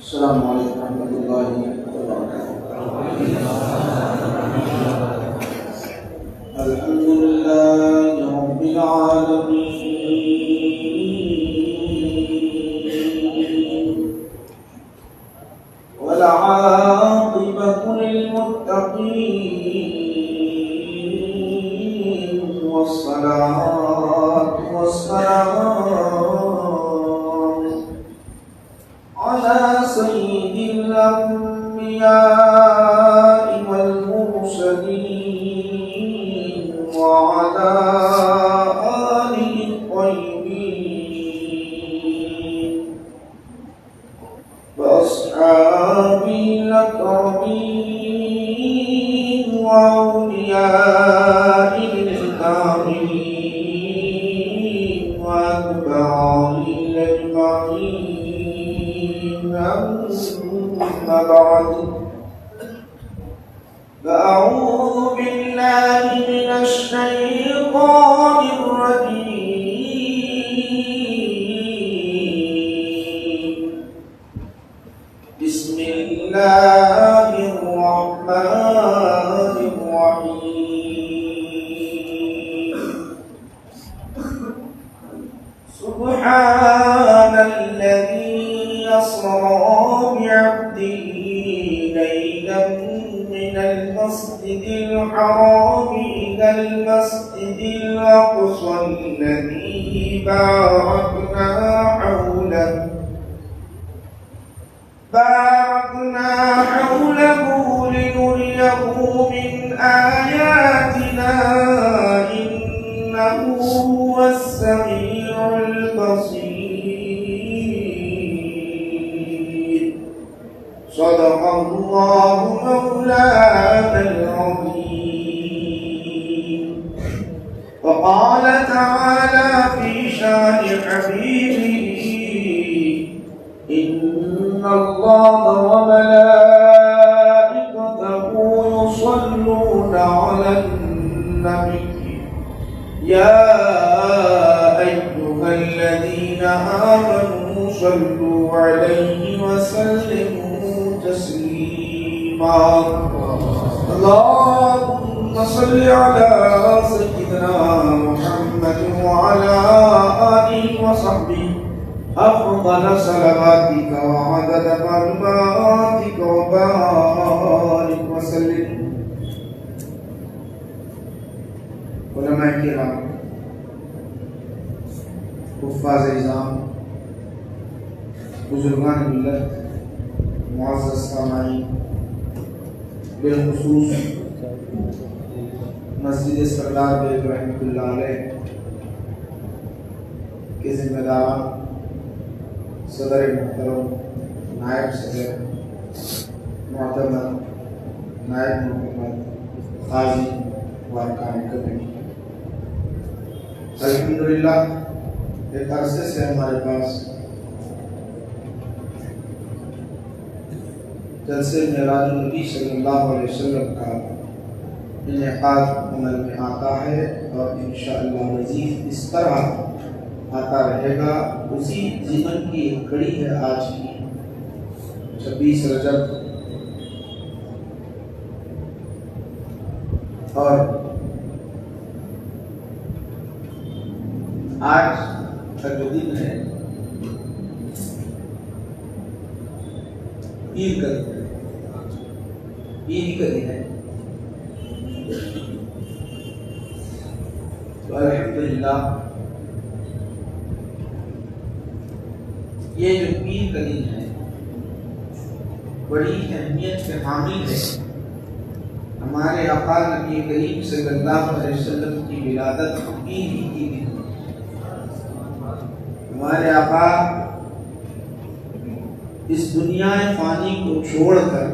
السلام علیکم ورحمۃ اللہ وبرکاتہ۔ الحمد للہ رب العالمین والعاقبۃ للمتقین والصلاة والسلام على سيد الأنبياء والمرسلين وعلى آله الطيبين وأصحابه الأكرمين وأوليائه الكاملين وأتباعه الأجمعين. أما بعد، فأعوذ بالله من الشيطان الرجيم. بسم الله الرحمن الرحيم. سبحان الذي أسرى بعبده ليلا من المسجد الحرام إلى المسجد الأقصى الذي باركنا حوله لنريه من آياتنا إنه هو السميع البصير. صدق الله مولانا العظيم. وقال تعالى في شان حبيبه: إن الله وملائكته يصلون على النبي يا أيها الذين آمنوا صلوا عليه وسلموا تسليما. اللهم صل على سيدنا محمد وعلى آله وصحبه أفضل صلواتك وعدد كلماتك وبارك وسلم. علماء کرام، حفاظ نظام، بزرگان ملت، معزز سامعین، بالخصوص مسجد سردار بیگ رحمۃ اللہ علیہ کے ذمہ داران، صدر محترم، نائب صدر معتمد، نائب معتمد، قاضی وارکان کمیٹی، الحمدللہ ایک عرصے سے ہمارے پاس جلسے معراج النبی صلی اللہ علیہ وسلم کا انعقاد عمل میں آتا ہے اور انشاءاللہ مزید اس طرح آتا رہے گا. اسی ضمن کی ایک کڑی ہے آج کی 26 رجب، اور آج کا جو دن ہے عید کا دن ہے، عید کا دن ہے. تو الحمدللہ یہ جو پیر کا دن ہے بڑی اہمیت کے حامل ہے۔ ہمارے آقا نبی کریم صلی اللہ علیہ وسلم کی ولادت پیر ہی کی دن ہے۔ ہمارے آقا اس دنیا فانی کو چھوڑ کر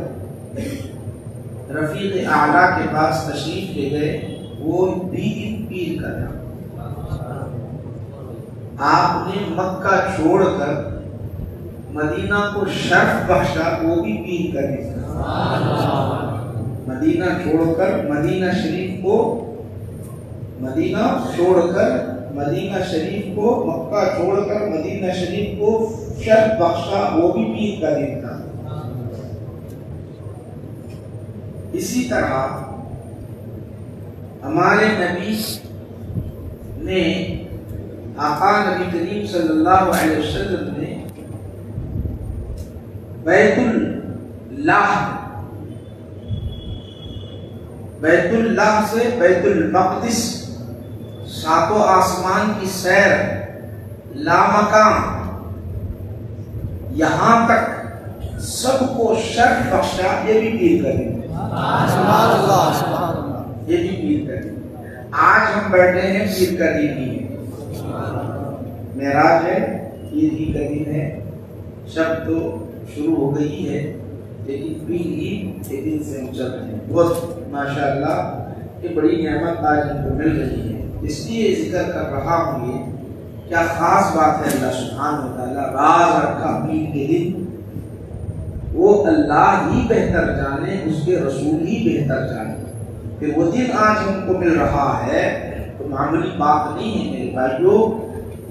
رفیق اعلیٰ کے پاس تشریف لے گئے، وہ بھی پیر کا تھا۔ آپ نے مکہ چھوڑ کر مدینہ کو شرف بخشا، وہ بھی پیر کا دن تھا۔ مدینہ چھوڑ کر مدینہ شریف کو مکہ چھوڑ کر مدینہ شریف کو شرف بخشا، وہ بھی پیر کا دن تھا۔ اسی طرح ہمارے نبی نے آقا نبی کریم صلی اللہ علیہ وسلم نے بیت اللہ سے بیت المقدس ساتوں آسمان کی سیر لامکان یہاں تک سب کو شرف بخشا، یہ بھی پیر کا دن ہے۔ سبحان اللہ، سبحان اللہ، یہ بھی پیر کا دن۔ آج ہم بیٹھے ہیں، پیر کا دن ہی ہے۔ معراج ہے، پیر ہی کا دن ہے۔ شب تو شروع ہو گئی ہے، لیکن پیر ہی کے دن سے ہم چل رہے ہیں۔ بہت ماشاءاللہ یہ بڑی نعمت آج ہم کو مل رہی ہے، اس لیے ذکر کر رہا ہوں۔ یہ کیا خاص بات ہے، اللہ سبحانہ و تعالیٰ راز رکھا پیر کے دن، وہ اللہ ہی بہتر جانے، اس کے رسول ہی بہتر جانے۔ پھر وہ دن آج ہم کو مل رہا ہے تو معمولی بات نہیں ہے میرے بھائیو۔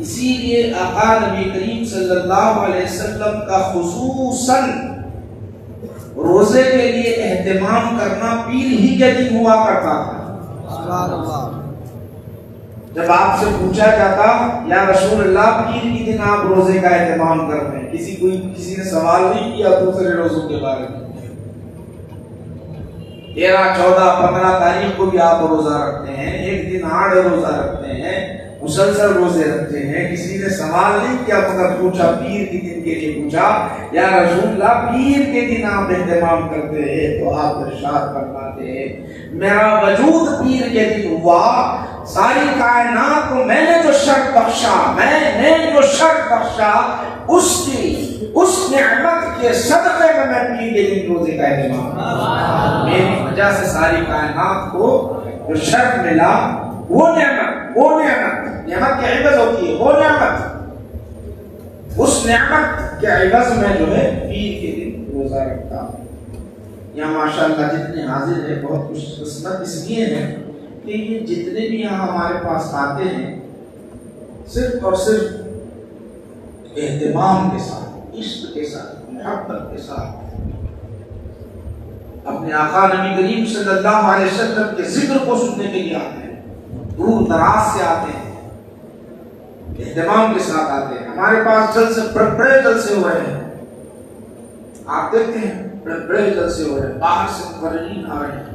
اسی لیے آقا نبی کریم صلی اللہ علیہ وسلم کا خصوصاً روزے کے لیے اہتمام کرنا پیر ہی کے دن ہوا کرتا تھا۔ جب آپ سے پوچھا جاتا یا رسول اللہ پیر کے دن آپ روزے کا اہتمام کرتے ہیں، کسی نے سوال نہیں کیا دوسرے روزوں کے بارے میں۔ 13، 14، 15 تاریخ کو بھی آپ روزہ رکھتے ہیں، ایک دن آڑ روزہ رکھتے ہیں، مسلسل روزے رکھتے ہیں۔ کسی نے سوال نہیں کیا، مگر پوچھا پیر کے دن کے لیے پوچھا، یا رسول اللہ پیر کے دن آپ اہتمام کرتے ہیں، تو آپ ارشاد فرماتے ہیں میرا وجود پیر کے دن ہوا، ساری کائنات کو میں نے جو شرف بخشا اس نعمت کے صدقے میں پیر کے دن روزے کا اہتمام، میری وجہ سے ساری کائنات کو جو شرف ملا، وہ نعمت کی عوض ہوتی ہے، وہ نعمت، اس نعمت کے عوض میں جو ہے پیر کے دن روزہ رکھتا ہوں۔ یہاں ماشاءاللہ جتنے حاضر ہیں بہت خوش قسمت اس لیے ہے کہ یہ جتنے بھی یہاں ہمارے پاس آتے ہیں صرف اور صرف اہتمام کے ساتھ، عشق کے ساتھ، محبت کے ساتھ اپنے آقا نبی کریم صلی اللہ علیہ وسلم کے ذکر کو سننے کے لیے آتے ہیں، دور دراز سے آتے ہیں، اہتمام کے ساتھ آتے ہیں۔ ہمارے پاس بڑے جلسے ہو رہے ہیں، آپ دیکھتے ہیں بڑے جلسے ہو رہے ہیں، باہر سے مقررین آ رہے ہیں،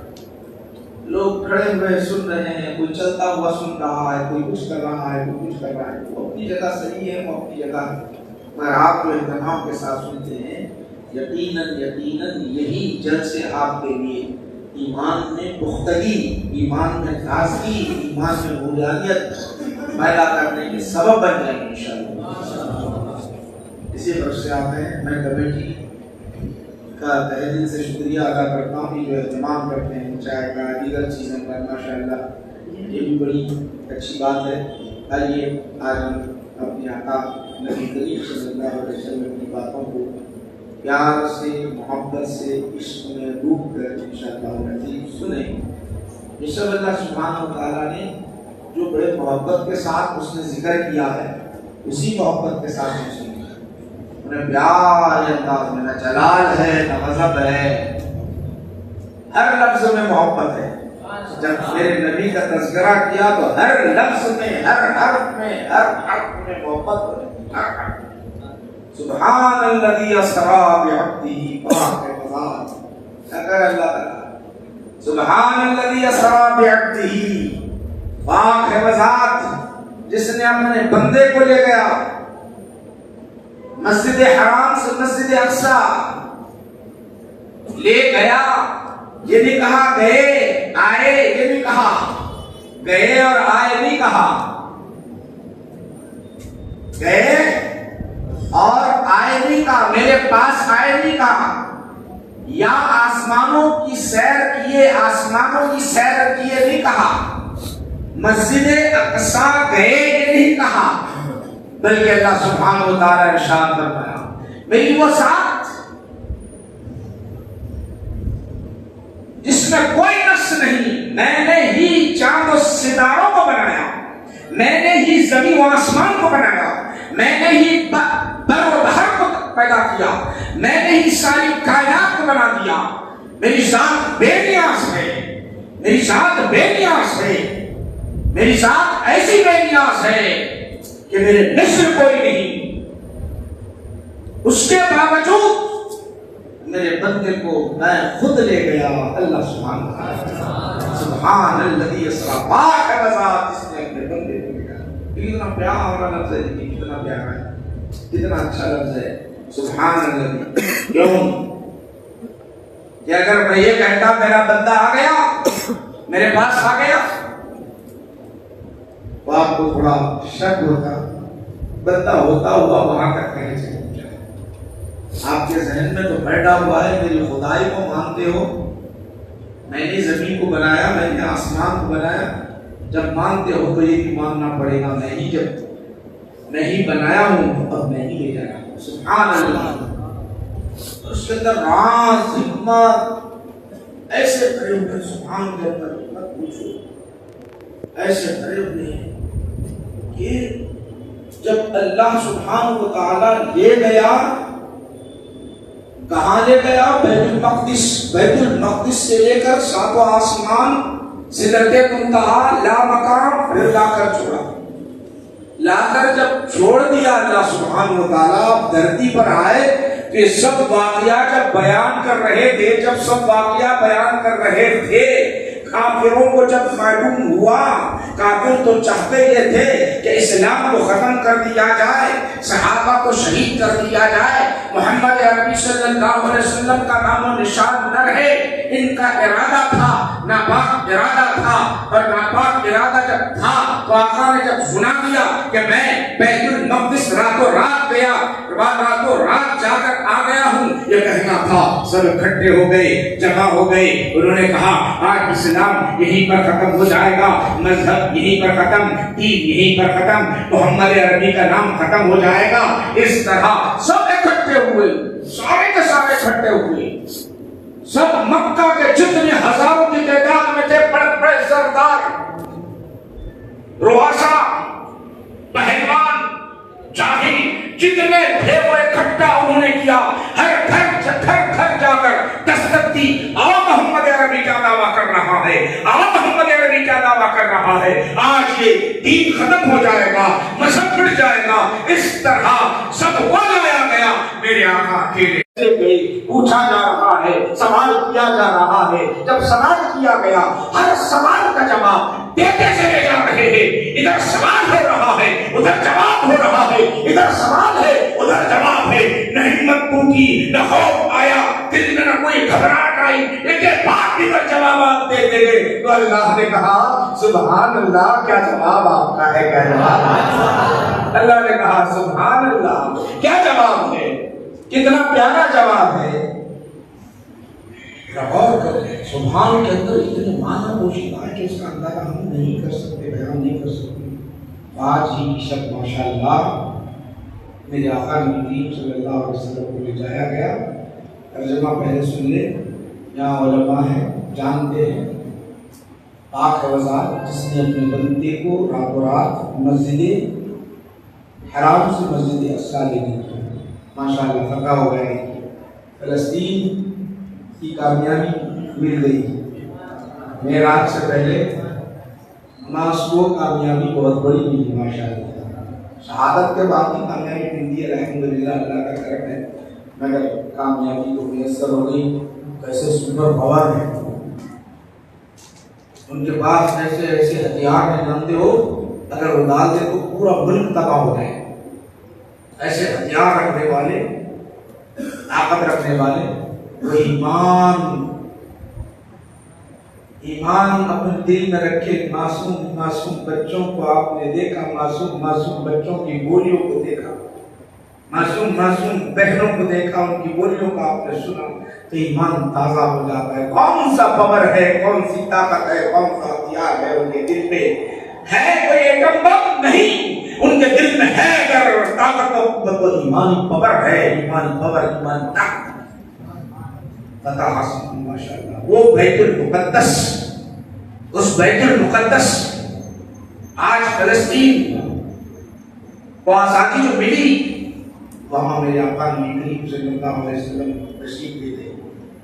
لوگ کھڑے ہوئے سن رہے ہیں، کوئی چلتا ہوا سن رہا ہے، کوئی کچھ کر رہا ہے، کوئی کچھ کر رہا ہے۔ وہ اپنی جگہ صحیح ہے، وہ اپنی جگہ ہے، مگر آپ جو اہتمام کے ساتھ سنتے ہیں، یقیناً یہی جلسے آپ کے لیے ایمان میں پختگی، ایمان میں تازگی، ایمان میں بنیادیت پیدا کرنے کے سبب بن جائیں گے انشاءاللہ۔ اسی طرح سے آپ ہیں، میں کمیٹی کا تہہ دل سے شکریہ ادا کرتا ہوں کہ جو اہتمام کرتے ہیں چائے کا، دیگر چیزیں کا، ماشاءاللہ یہ بھی بڑی اچھی بات ہے۔ آئیے آج ہم اپنے آقا نبی کریم صلی اللہ علیہ وسلم کی باتوں کو پیار سے، محبت سے، عشق میں ڈوب کر انشاءاللہ العزیز سنیں۔ یہ سب اللہ سبحانہ و تعالیٰ نے جو بڑے محبت کے ساتھ اس نے ذکر کیا ہے، اسی محبت کے ساتھ ہم سنیں۔ انہیں پیار انداز میں، نہ جلال ہے نہ غضب ہے، ہر لفظ میں محبت ہے۔ جب میرے نبی کا تذکرہ کیا تو ہر لفظ میں، ہر حرف میں محبت ہے۔ سبحان الذی اسریٰ بعبدہ، پاک ہے ذات، اگر اللہ تعالیٰ سبحان الذی اسریٰ بعبدہ، پاک ہے وہ ذات جس نے اپنے بندے کو لے گیا مسجد حرام سے مسجد اقصی لے گیا. یہ نہیں کہا گئے آئے, یہ نہیں کہا گئے اور آئے نہیں کہا, گئے اور آئے نہیں کہا, میرے پاس آئے نہیں کہا, یا آسمانوں کی سیر کیے, آسمانوں کی سیر کیے نہیں کہا, مسجد اقصی گئے یہ نہیں کہا, بلکہ اللہ سبحانہ و تعالی ارشاد فرمایا میری وہ ذات جس میں کوئی نقص نہیں, میں نے ہی چاند و ستاروں کو بنایا, میں نے ہی زمین و آسمان کو بنایا, میں نے ہی بر و بحر کو پیدا کیا, میں نے ہی ساری کائنات کو بنا دیا. میری ذات بے نیاز ہے, میری ذات بے نیاز ہے, میری ذات ایسی بے نیاز ہے کہ میرے مثل کوئی نہیں. اس کے باوجود میرے بندے کو میں خود لے گیا. اللہ سبحان الذی اسری, پاک ہے وہ ذات جس نے اپنے بندے کو لے گیا. کتنا پیارا لفظ ہے, کتنا پیارا ہے, کتنا اچھا لفظ ہے سبحان الذی. کیوں کہ اگر میں یہ کہتا میرا بندہ آ گیا, میرے پاس آ گیا, تو آپ کو تھوڑا شک ہوتا, بندہ ہوتا ہوا وہاں تک کہیں سے پہنچا. آپ کے ذہن میں تو بیٹھا ہوا ہے میری خدائی کو مانتے ہو, میں نے زمین کو بنایا, میں نے آسمان کو بنایا. جب مانتے ہو تو یہ بھی ماننا پڑے گا میں ہی جب نہیں بنایا ہوں تو اب میں ہی لے جایا ہوں. سبحان اللہ. اس کے اندر راز حکمت ایسے بھرے ہوئے, سبحان اللہ, مت پوچھو, ایسے بھرے ہوئے ہیں کہ جب اللہ سبحانہ و تعالی لے گیا, کہاں لے گیا؟ بیت المقدس. بیت المقدس سے لے کر ساتواں آسمان سدرۃ منتہا لا مقام, پھر لا کر چھوڑا. لا کر جب چھوڑ دیا اللہ سبحانہ و تعالی, دھرتی پر آئے تو یہ سب واقعات جب بیان کر رہے تھے, جب سب واقعات بیان کر رہے تھے, کافروں کو جب معلوم ہوا, کافر تو چاہتے یہ تھے کہ اسلام کو ختم کر دیا جائے, صحابہ کو شہید کر دیا جائے, محمد عربی صلی اللہ علیہ وسلم کا نام و نشان نہ رہے. ان کا ارادہ تھا, ناپاک ارادہ تھا, اور ناپاک ارادہ جب تھا تو آقا نے جب سنا دیا کہ میں بیت المقدس راتوں رات گیا, راتوں رات جا کر آ گیا ہوں, یہ کہنا تھا. سب اکٹھے ہو گئے, جمع ہو گئے, انہوں نے کہا آج اسلام یہیں پر ختم ہو جائے گا, مذہب یہیں پر ختم, دین یہیں پر ختم, محمد عربی کا نام ختم ہو جائے گا. اس طرح سب اکٹھے ہوئے, سارے کے سارے اکٹھے ہوئے. سب مکہ کے جتنے ہزاروں کی تعداد میں تھے, بڑے بڑے سردار, رؤسا, پہلوان, جاہل جتنے تھے وہ اکٹھا انہوں نے کیا. ہر گھر جا کر دستک دی, آؤ محمد عربی کیا دعویٰ کر رہا ہے, آؤ محمد عربی کیا دعویٰ کر رہا ہے, آج یہ دین ختم ہو جائے گا, مذہب مٹ جائے گا. اس طرح سب کو لایا گیا. میرے آقا اکیلے پوچھا جا رہا ہے, سوال کیا جا رہا ہے. جب سوال کیا گیا, ہر سوال کا جواب دیتے چلے جا رہے ہیں. ادھر سوال ہو رہا ہے, ادھر جواب ہو رہا ہے, ادھر سوال ہے, ادھر جواب ہے. نہ ہمت ٹوٹی, نہ خوف آیا, دل میں نہ کوئی گھبراہٹ آئی, ان کے بعد بھی جوابات دیتے گئے. تو اللہ نے کہا سبحان اللہ, کیا جواب آپ کا ہے, کیا جواب ہے. اللہ نے کہا سبحان اللہ, کیا جواب ہے, کتنا پیارا جواب ہے. غور کرو, سبحان کے اندر اتنے معنی پوشیدہ ہے کہ اس کا اندازہ ہم نہیں کر سکتے, بیان نہیں کر سکتے. آج ہی شب ماشاءاللہ میرے آقا نبی صلی اللہ علیہ وسلم کو لے جایا گیا. ترجمہ پہلے سن لے, یہاں علماء ہیں, جانتے ہیں. پاک ہے وہ ذات جس نے اپنے بندے کو راتوں رات مسجد حرام سے مسجد اقصی لے گئی. ماشاءاللہ فتح ہو گئے, فلسطین کی کامیابی مل گئی. معراج سے پہلے حماس کو کامیابی بہت بڑی ملی ماشاءاللہ. شہادت کے بعد بھی کامیابی ملتی ہے الحمدللہ, اللہ کا کرم ہے. مگر کامیابی کو میسر ہو گئی. کیسے سپر پاور ہے, ان کے پاس ایسے ایسے ہتھیار ہیں جانتے ہو، اگر وہ ڈال دے تو پورا ملک تباہ ہو جائے. ایسے ہتھیار رکھنے والے، طاقت رکھنے والے. وہ ایمان اپنے دل میں رکھے. معصوم بچوں کو آپ نے دیکھا، معصوم بچوں کی بولیوں کو دیکھا، معصوم بہنوں کو دیکھا، ان کی بولیوں کا آپ نے سنا تو ایمان تازہ ہو جاتا ہے. کون سا پاور ہے، کون سی طاقت ہے، کون سا ہتھیار ہے ان کے دل میں؟ ہے کوئی ایٹم بم نہیں، ان کے دل میں ہے اگر طاقت تو ایمانی پاور ہے، ایمانی پاور، ایمانی طاقت. فتح حاصل ماشاء اللہ. وہ بیت المقدس، اس بیت المقدس آج فلسطین کو آزادی جو ملی، وہاں میرے آقا نبی کریم صلی اللہ علیہ وسلم تشریف لیتے.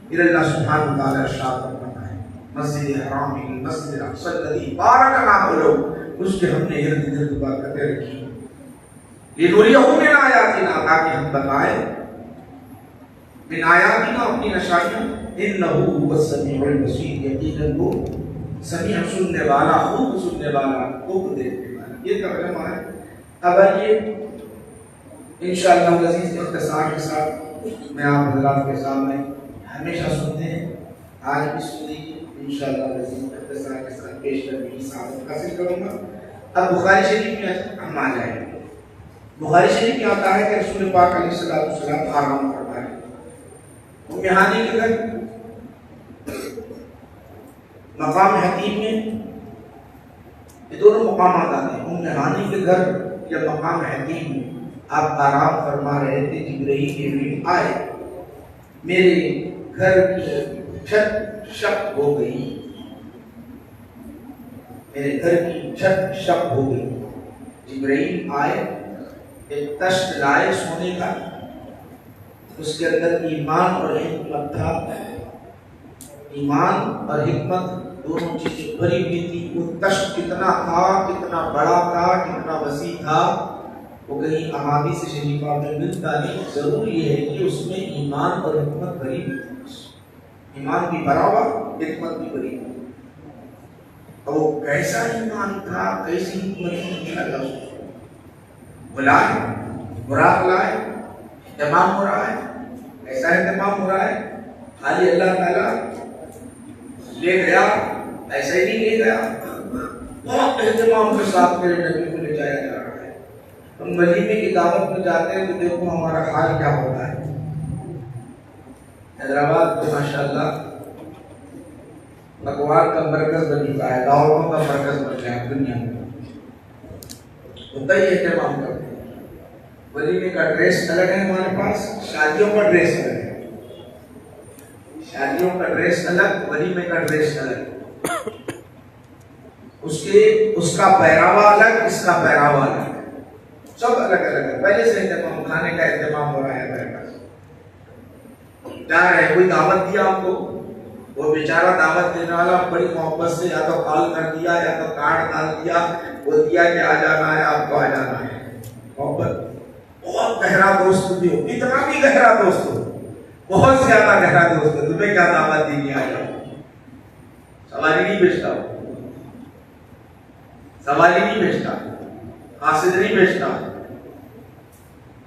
پھر اللہ سبحانہ وتعالی ارشاد فرماتا ہے مسجد حرام المسجد الاقصی الذی بارکنا حولہ، اس کے ہم نے ارد گرد برکتیں رکھی. لنریہ من آیاتنا، تاکہ ہم بتائیں من آیاتنا، اپنی نشانیاں. انہ هو السمیع البصیر، یقیناً وہ سمیع سننے والا، خوب سننے والا، خوب دیکھنے والا. یہ ترجمہ ہے. اب آئیے انشاءاللہ عزیز اختصار کے ساتھ میں آپ حضرات کے سامنے ہمیشہ سنتے ہیں، آج بھی سنیے. انشاءاللہ عزیز اختصار کے ساتھ پیش کرنے کی سعادت حاصل کروں گا. اب بخاری شریف میں ہم آ جائیں گے. بخاری شریف میں آتا ہے کہ رسول پاک علیہ الصلوۃ والسلام آرام کرتا ہے. ام ہانی کے گھر مقام حتیم میں یہ دونوں مقامات آتے ہیں. ام ہانی کے گھر یا مقام حتیم میں آپ آرام فرما رہے تھے. جبرائیل امین آئے، میرے گھر کی چھت شق ہو گئی، میرے گھر کی چھت شق ہو گئی. جبرائیل آئے، ایک تشت لائے سونے کا، اس کے اندر ایمان اور حکمت تھا. ایمان اور حکمت دونوں چیزیں بھری ہوئی تھی. وہ تشت کتنا تھا، کتنا بڑا تھا، کتنا وسیع تھا، وہ کہیں احادیث شریفہ میں ملتا نہیں. ضرور یہ ہے کہ اس میں ایمان اور حکمت بھری ہوئی تھی. ایمان بھی بھرا ہوا، حکمت بھی بھری ہوئی. تو وہ کیسا ایمان تھا، کیسی حکمت تھی، بلائے براق لائے، اہتمام ہو رہا ہے. ایسا اہتمام ہو رہا ہے خالی اللہ تعالیٰ لے گیا، ایسا ہی نہیں لے گیا، بہت اہتمام کے ساتھ میرے نبی کو لے جایا جا رہا ہے. ہم ولیمے کی دعوت میں جاتے ہیں تو دیکھو ہمارا حال کیا ہوتا ہے. حیدرآباد تو ماشاءاللہ اقوال کا مرکز بن چکا ہے، دعوتوں کا مرکز بن گیا ہے دنیا میں. ہوتا ہی اہتمام کرتے ہیں. ولیمے کا ڈریس الگ ہے ہمارے پاس، شادیوں کا ڈریس الگ ہے. شادیوں کا ڈریس الگ، ولیمے کا ڈریس الگ. اس کا پہراوا الگ، اس کا پہراوا الگ، سب الگ الگ ہے. پہلے سے اہتمام، کھانے کا اہتمام ہو رہا ہے ہمارے پاس. جا رہے ہیں، کوئی دعوت دیا آپ کو، وہ بیچارہ دعوت دینے والا بڑی محبت سے یا تو کال کر دیا یا تو کارڈ ڈال دیا، وہ دیا کہ آ جانا ہے، آپ کو آ جانا ہے. محبت، بہت گہرا دوست بھی ہو، اتنا بھی گہرا دوست ہو، بہت زیادہ گہرا دوست ہو، تمہیں کیا دعوت دینی، آ جاؤ. سواری نہیں بیچتا، سواری نہیں بیچتا، قاصد نہیں بیچتا.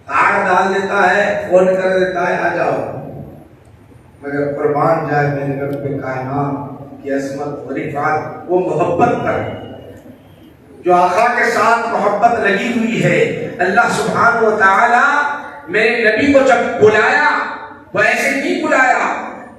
کارڈ ڈال دیتا ہے، فون کر دیتا ہے، آ جاؤ. مگر قربان جائے میرے رب کائنات کی عظمت و رفعت، وہ محبت پر جو آقا کے ساتھ محبت لگی ہوئی ہے. اللہ سبحانہ و تعالی میرے نبی کو جب بلایا، وہ ایسے نہیں بلایا،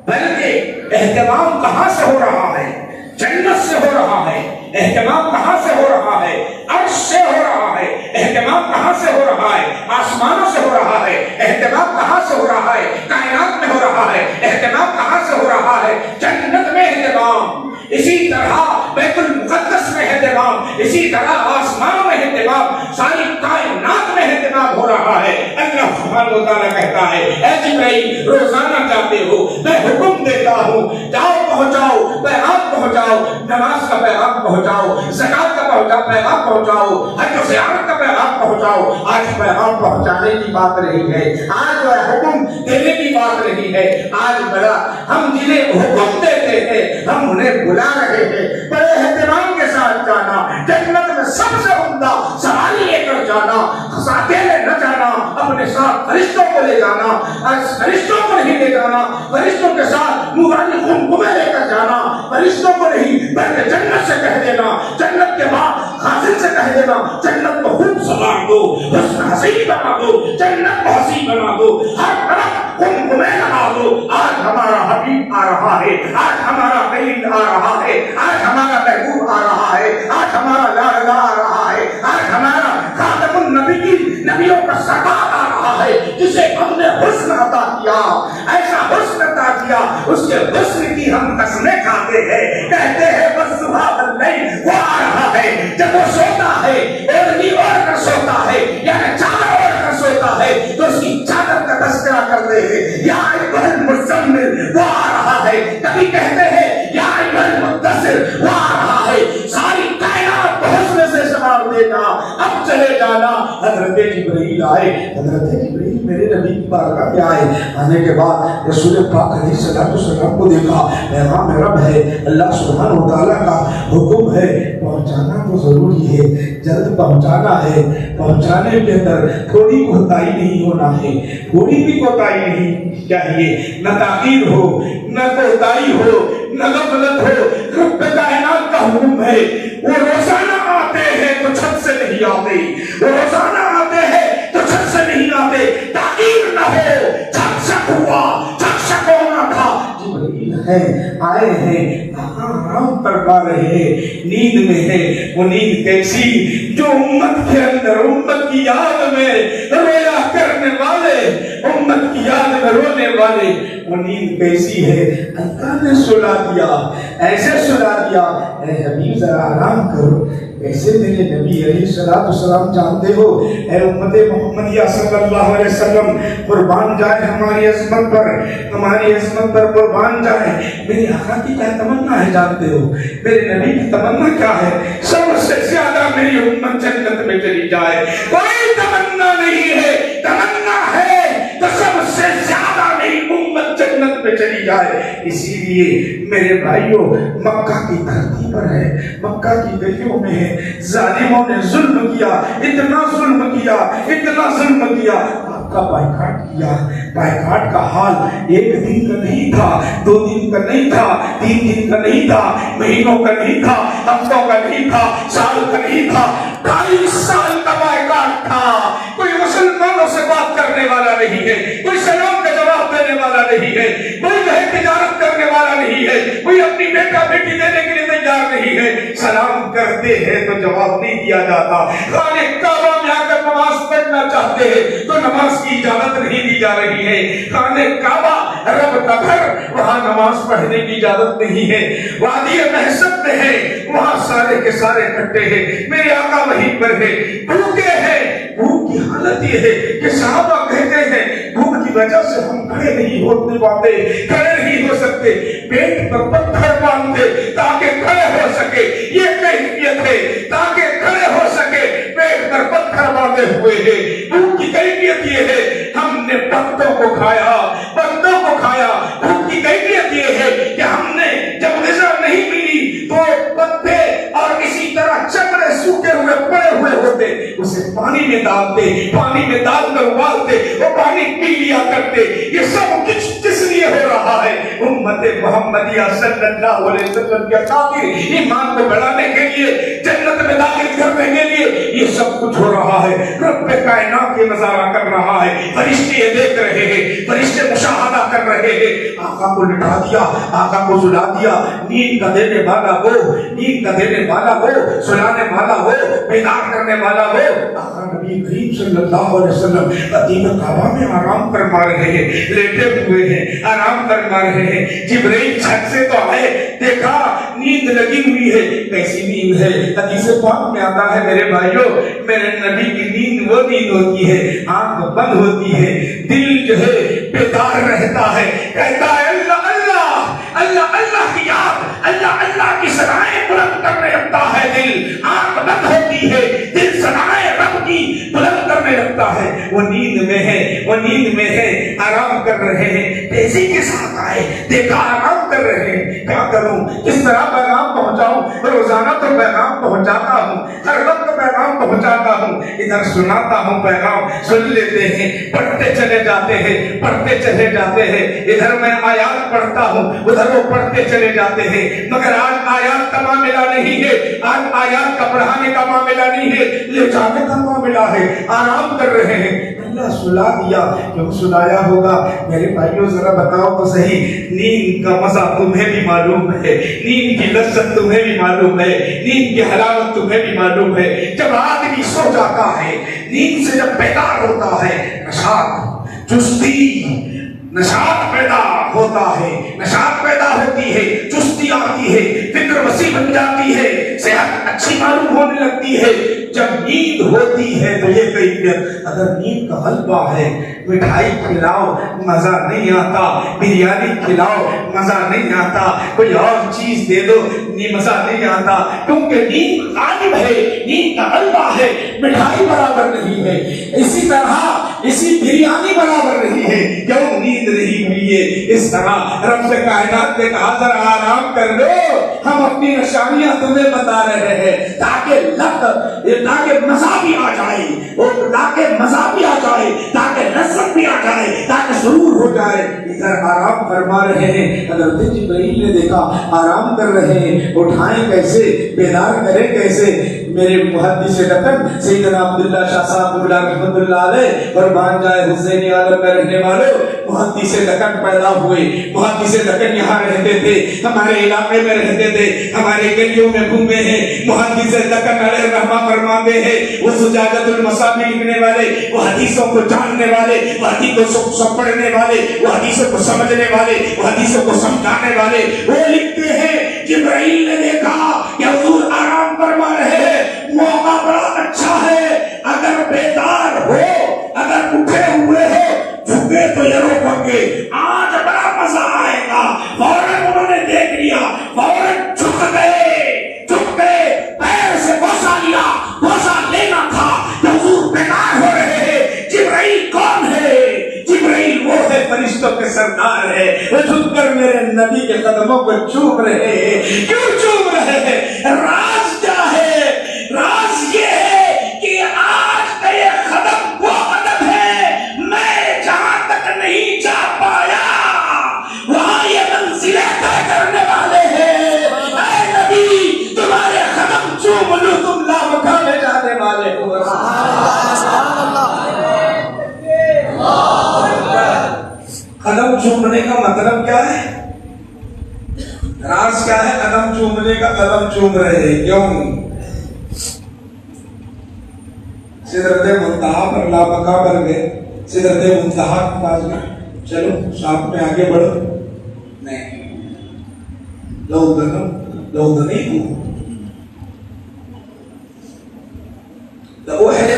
بلکہ اہتمام کہاں سے ہو رہا ہے؟ جنت سے ہو رہا ہے. اہتمام کہاں سے ہو رہا ہے؟ عرش سے ہو رہا ہے. اہتمام کہاں سے ہو رہا ہے؟ آسمانوں سے ہو رہا ہے. اہتمام کہاں سے ہو رہا ہے؟ کائنات میں ہو رہا ہے. اہتمام کہاں سے ہو رہا ہے؟ جنت میں اہتمام. اسی طرح بیت المقدس میں اہتمام، اسی طرح آسمانوں میں اہتمام، ساری کائنات میں اہتمام ہو رہا ہے۔ اللہ سبحانہ و تعالیٰ کہتا ہے اے جبرائیل روزانہ جاتے ہو، میں حکم دیتا ہوں جاؤ پہنچاؤ پیغام پہنچاؤ، نماز کا پیغام پہنچاؤ، زکات کا پیغام پہنچاؤ، حج و زیارت کا پیغام پہنچاؤ۔ آج پیغام پہنچانے کی بات رہی ہے، آج حکم دینے کی بات رہی ہے۔ آج بڑا ہم جنہیں حکم دیتے ہیں ہم انہیں بلا رہے ہیں۔ بڑے اہتمام کے ساتھ جانا، جنت میں سب سے عمدہ سواری لے کر جانا، اکیلے نہ جانا، اپنے ساتھ فرشتوں کو لے جانا، فرشتوں کو نہیں لے جانا، فرشتوں کے ساتھ نورانی خمخمے لے کر جانا، فرشتوں کو نہیں بلکہ جنت سے کہہ دینا، جنت کے بعد خازن سے کہہ دینا جنت کو خوب سوار دو، حسن حسین بنا دو، جنت کو حسین بنا دو، ہر طرف خمخمے لگا دو۔ آج ہمارا حبیب آ رہا ہے، آج ہمارا خلیل آ رہا ہے، آج ہمارا محبوب آ رہا ہے، آج ہمارا لاڈلا آ رہا ہے، آج ہمارا خاتم النبیین نبیوں کا سردار آ رہا ہے، جسے ہم نے حسن عطا کیا، ایسا حسن عطا کیا، اس کے حسن کی ہم قسمیں کھاتے ہیں، کہتے ہیں بس صبح نہیں وہ آ رہا ہے۔ جب وہ سوتا ہے اوڑھنی اوڑھ کر سوتا ہے، یعنی چادر اوڑھ کر سوتا ہے، تو اس کی چادر کا تذکرہ کرتے ہیں یا ایھا المزمل وہ آ رہا ہے، کبھی کہتے ہیں یا ایھا المدثر وہ آ رہا ہے۔ ساری کائنات کو حسن سے سنوار دینا، اب چلے جانا۔ حضرت جبرائیل آئے، حضرت جبرائیل میرے نبی کی بارگاہ میں آئے، آنے کے بعد رسول پاک علیہ الصلوۃ والسلام کو دیکھا، پیغام رب ہے، اللہ سبحانہ و تعالیٰ کا حکم ہے، پہنچانا تو ضروری ہے، جلد پہنچانا ہے، پہنچانے کے اندر تھوڑی کوتاہی نہیں ہونا ہے، تھوڑی بھی کوتاہی نہیں چاہیے، نہ تاخیر ہو، نہ کوتاہی ہو، نہ غفلت ہو۔ رب کائنات کا حکم ہے، وہ روزانہ آتے ہیں تو چھت سے نہیں آتے، وہ روزانہ آتے ہیں تو چھت سے نہیں آتے، تاخیر نہ ہو۔ چھت شک ہوا، چھت شک ہونا تھا، جبرائیل ہے آئے ہیں، آرام فرما رہے ہیں، نیند میں ہے۔ وہ نیند کیسی جو امت کے اندر امت کی یاد میں رویا کرنے والے، امت کی یاد میں رونے والے، وہ نیند کیسی ہے؟ اللہ نے سلا دیا، ایسے سلا دیا اے حبیب ذرا آرام کرو۔ ایسے میرے نبی علیہ الصلوۃ والسلام جانتے ہو اے امت محمدیہ صلی اللہ علیہ وسلم، قربان جائے ہماری عظمت پر، ہماری عظمت پر قربان جائے۔ میرے آقا کی کیا تمنا ہے جانتے ہو؟ میرے نبی کی تمنا کیا ہے؟ سب سے زیادہ میری امت جنت میں چلی جائے۔ کوئی تمنا نہیں ہے، تمنا ہے تو سب سے زیادہ میری امت جنت میں چلی جائے۔ اسی لیے میرے بھائیوں مکہ کی دھرتی پر ہے، مکہ کی گلیوں میں ہے، ظالموں نے ظلم کیا، اتنا ظلم کیا، اتنا ظلم کیا، آپ کا بائیکاٹ کیا۔ بائیکاٹ کا حال ایک دن کا نہیں تھا، 2 دن کا نہیں تھا، 3 دن کا نہیں تھا، مہینوں کا نہیں تھا، ہفتوں کا نہیں تھا، سال کا نہیں تھا، 22 سال کا بائیکاٹ تھا۔ کوئی مسلمانوں سے بات کرنے والا نہیں ہے، کوئی سلام کا جواب دینے والا نہیں ہے، کوئی جو ہے تجارت کرنے والا نہیں ہے، کوئی اپنی بیٹا بیٹی دینے کے لیے تیار نہیں ہے۔ سلام کرتے ہیں تو جواب نہیں دیا جاتا، خانہ کعبہ میں آ کر نماز پڑھنا چاہتے ہیں تو نماز کی اجازت نہیں دی جا رہی ہے۔ خانہ کعبہ رب کا گھر، وہاں نماز پڑھنے کی اجازت نہیں ہے۔ وادی محشر میں ہے، وہاں سارے کے سارے اکٹھے ہیں، میرے آقا وہیں پر ہے، بھوکے ہیں۔ بھوک کی حالت یہ ہے کہ صحابہ کہتے ہیں بھوک کی وجہ سے ہم کھڑے نہیں ہوتے پاتے، کھڑے نہیں ہو سکتے، پیٹ پر پتھر باندھتے تاکہ کھڑے ہو سکے، یہ کیفیت ہے، تاکہ کھڑے ہو سکے پیٹ پر پتھر باندھے ہوئے ہیں۔ بھوک کی کیفیت یہ ہے، ہم نے پتوں کو کھایا، پتوں کو کھایا۔ بھوک کی کیفیت یہ ہے کہ ہم نے جب غذا نہیں ملی تو پتے اور اسی طرح چمڑے سوکھے ہوئے پڑے ہوئے ہوتے، اسے پانی میں ڈالتے، پانی میں ڈال کر ابالتے، وہ پانی پی لیا کرتے۔ یہ سب کچھ کس لیے ہو رہا ہے؟ امت محمدیہ صلی اللہ علیہ وسلم کے خاطر، ایمان کو بڑھانے کے لیے، جنت میں داخل کرنے کے لیے یہ سب کچھ ہو رہا ہے۔ رب کائنات یہ نظارہ کر رہا ہے، فرشتے یہ دیکھ رہے ہیں، فرشتے مشاہدہ کر رہے ہیں۔ آقا کو لٹا دیا، آقا کو سلا دیا۔ نیند کا دینے والا وہ، نیند کا دینے والا وہ، سلانے والا وہ، بیدار کرنے والا وہ۔ آقا نبی کریم صلی اللہ علیہ وسلم قدیم کعبہ میں آرام فرما رہے ہیں، لیٹے ہوئے ہیں، آرام فرما رہے ہیں۔ جبرائیل چھت سے تو آئے، دیکھا نیند لگی ہوئی ہے۔ کیسی نیند ہے؟ حدیث پاک میں آتا ہے میرے بھائیوں، میرے نبی کی نیند وہ نیند ہوتی ہے آنکھ بند ہوتی ہے دل جو ہے بیدار رہتا ہے کہتا ہے اللہ اللہ اللہ اللہ کی یاد اللہ اللہ کی ثنائیں بلند کرنے لگتا ہے دل آنکھ بند ہوتی ہے دل ثنائیں رب کی بلند کرنے لگتا ہے وہ نیند میں ہے آرام کر رہے ہیں تیزی کے ساتھ آئے دیکھا آرام کر رہے ہیں کیا کروں کس طرح پیغام پہنچاؤں روزانہ تو پیغام پہنچاتا ہوں ہر وقت پیغام پہنچاتا ہوں ادھر سناتا ہوں پیغام سن لیتے ہیں پڑھتے چلے جاتے ہیں ادھر میں آیات پڑھتا ہوں ادھر وہ پڑھتے چلے جاتے ہیں مگر آج آیات کا معاملہ نہیں ہے آج آیات کا پڑھانے کا معاملہ نہیں ہے لے جانے کا معاملہ ہے آرام کر رہے ہیں اللہ سلا دیا کیوں سلایا ہوگا میرے بھائیوں ذرا بتاؤ تو صحیح نیند کا مزہ تمہیں بھی معلوم ہے نیند کی لذت تمہیں بھی معلوم ہے نیند کی حلاوت تمہیں بھی معلوم ہے جب آدمی سو جاتا ہے نیند سے جب بیدار ہوتا ہے نشاط چستی نشاط پیدا ہوتا ہے نشاط پیدا ہوتی ہے چستی آتی ہے فکر وسیع بن جاتی ہے صحت اچھی معلوم ہونے لگتی ہے جب نیند ہوتی ہے تو یہ کیفیت اگر نیند کا غلبہ ہے مٹھائی کھلاؤ مزہ نہیں آتا بریانی کھلاؤ مزہ نہیں آتا کوئی اور چیز دے دو مزہ نہیں آتا کیونکہ نیند غالب ہے نیند کا غلبہ ہے مٹھائی برابر نہیں ہے اسی طرح اسی بریانی برابر نہیں ہے کیوں نیند نہیں ہوئی ہے اس طرح رب سے کائنات نے کہا ذرا آرام کر لو ہم اپنی نشانیاں تمہیں بتا رہے ہیں تاکہ مزہ بھی آ جائے تاکہ مزہ بھی آ جائے تاکہ لذت بھی آ جائے تاکہ سرور ہو جائے ادھر آرام فرما رہے ہیں حضرت جبرائیل نے دیکھا آرام کر رہے ہیں اٹھائیں کیسے بیدار کریں کیسے میرے محدث لقن سیدنا عبداللہ شاہ صاحب رحمۃ اللہ علیہ اور بانجائے حسین عالم میں رہنے والوں محدث لقن پیدا ہوئے محدث لقن یہاں رہتے تھے ہمارے علاقے میں رہتے تھے ہمارے گلیوں میں گھومے ہیں محدث لقن علیہ رحمہ فرماتے ہیں وہ سجاجۃ المصابیح لکھنے والے وہ حدیثوں کو جاننے والے وہ حدیثوں کو پڑھنے والے وہ حدیثوں کو سمجھنے والے وہ حدیثوں کو سمجھانے والے وہ لکھتے ہیں جبرائیل نے دیکھا کہ حضور آرام فرما رہے ہیں موقع بڑا اچھا ہے اگر بیدار ہو اگر اٹھے ہوئے ہو جھکے تو یہ روکیں گے آج بڑا مزہ آئے گا فوراً انہوں نے دیکھ لیا فوراً جھک گئے پیر سے بوسہ لیا بوسہ لینا تھا حضور بیدار ہو رہے ہیں جبرائیل کون ہے جبرائیل وہ ہے فرشتوں کے سردار ہے وہ جھک کر میرے نبی کے قدموں کو چوم رہے ہیں کیوں چوم رہے ہیں راز کیا ہے راز یہ ہے کہ آج کا یہ قدم وہ قدم ہے میں جہاں تک نہیں جا پایا وہاں یہ منزلیں طے کرنے والے ہیں اے نبی تمہارے قدم چوم لوں تم لامکاں میں جانے والے ہو قدم چومنے کا مطلب کیا ہے راز کیا ہے قدم چومنے کا قدم چوم رہے ہیں کیوں سدرت منتہا پر لامکاں پر گئے سدرت منتہا کے پاس گئے چلو ساتھ میں آگے بڑھو نہیں لوگ نہیں ہوں تو وہ ہے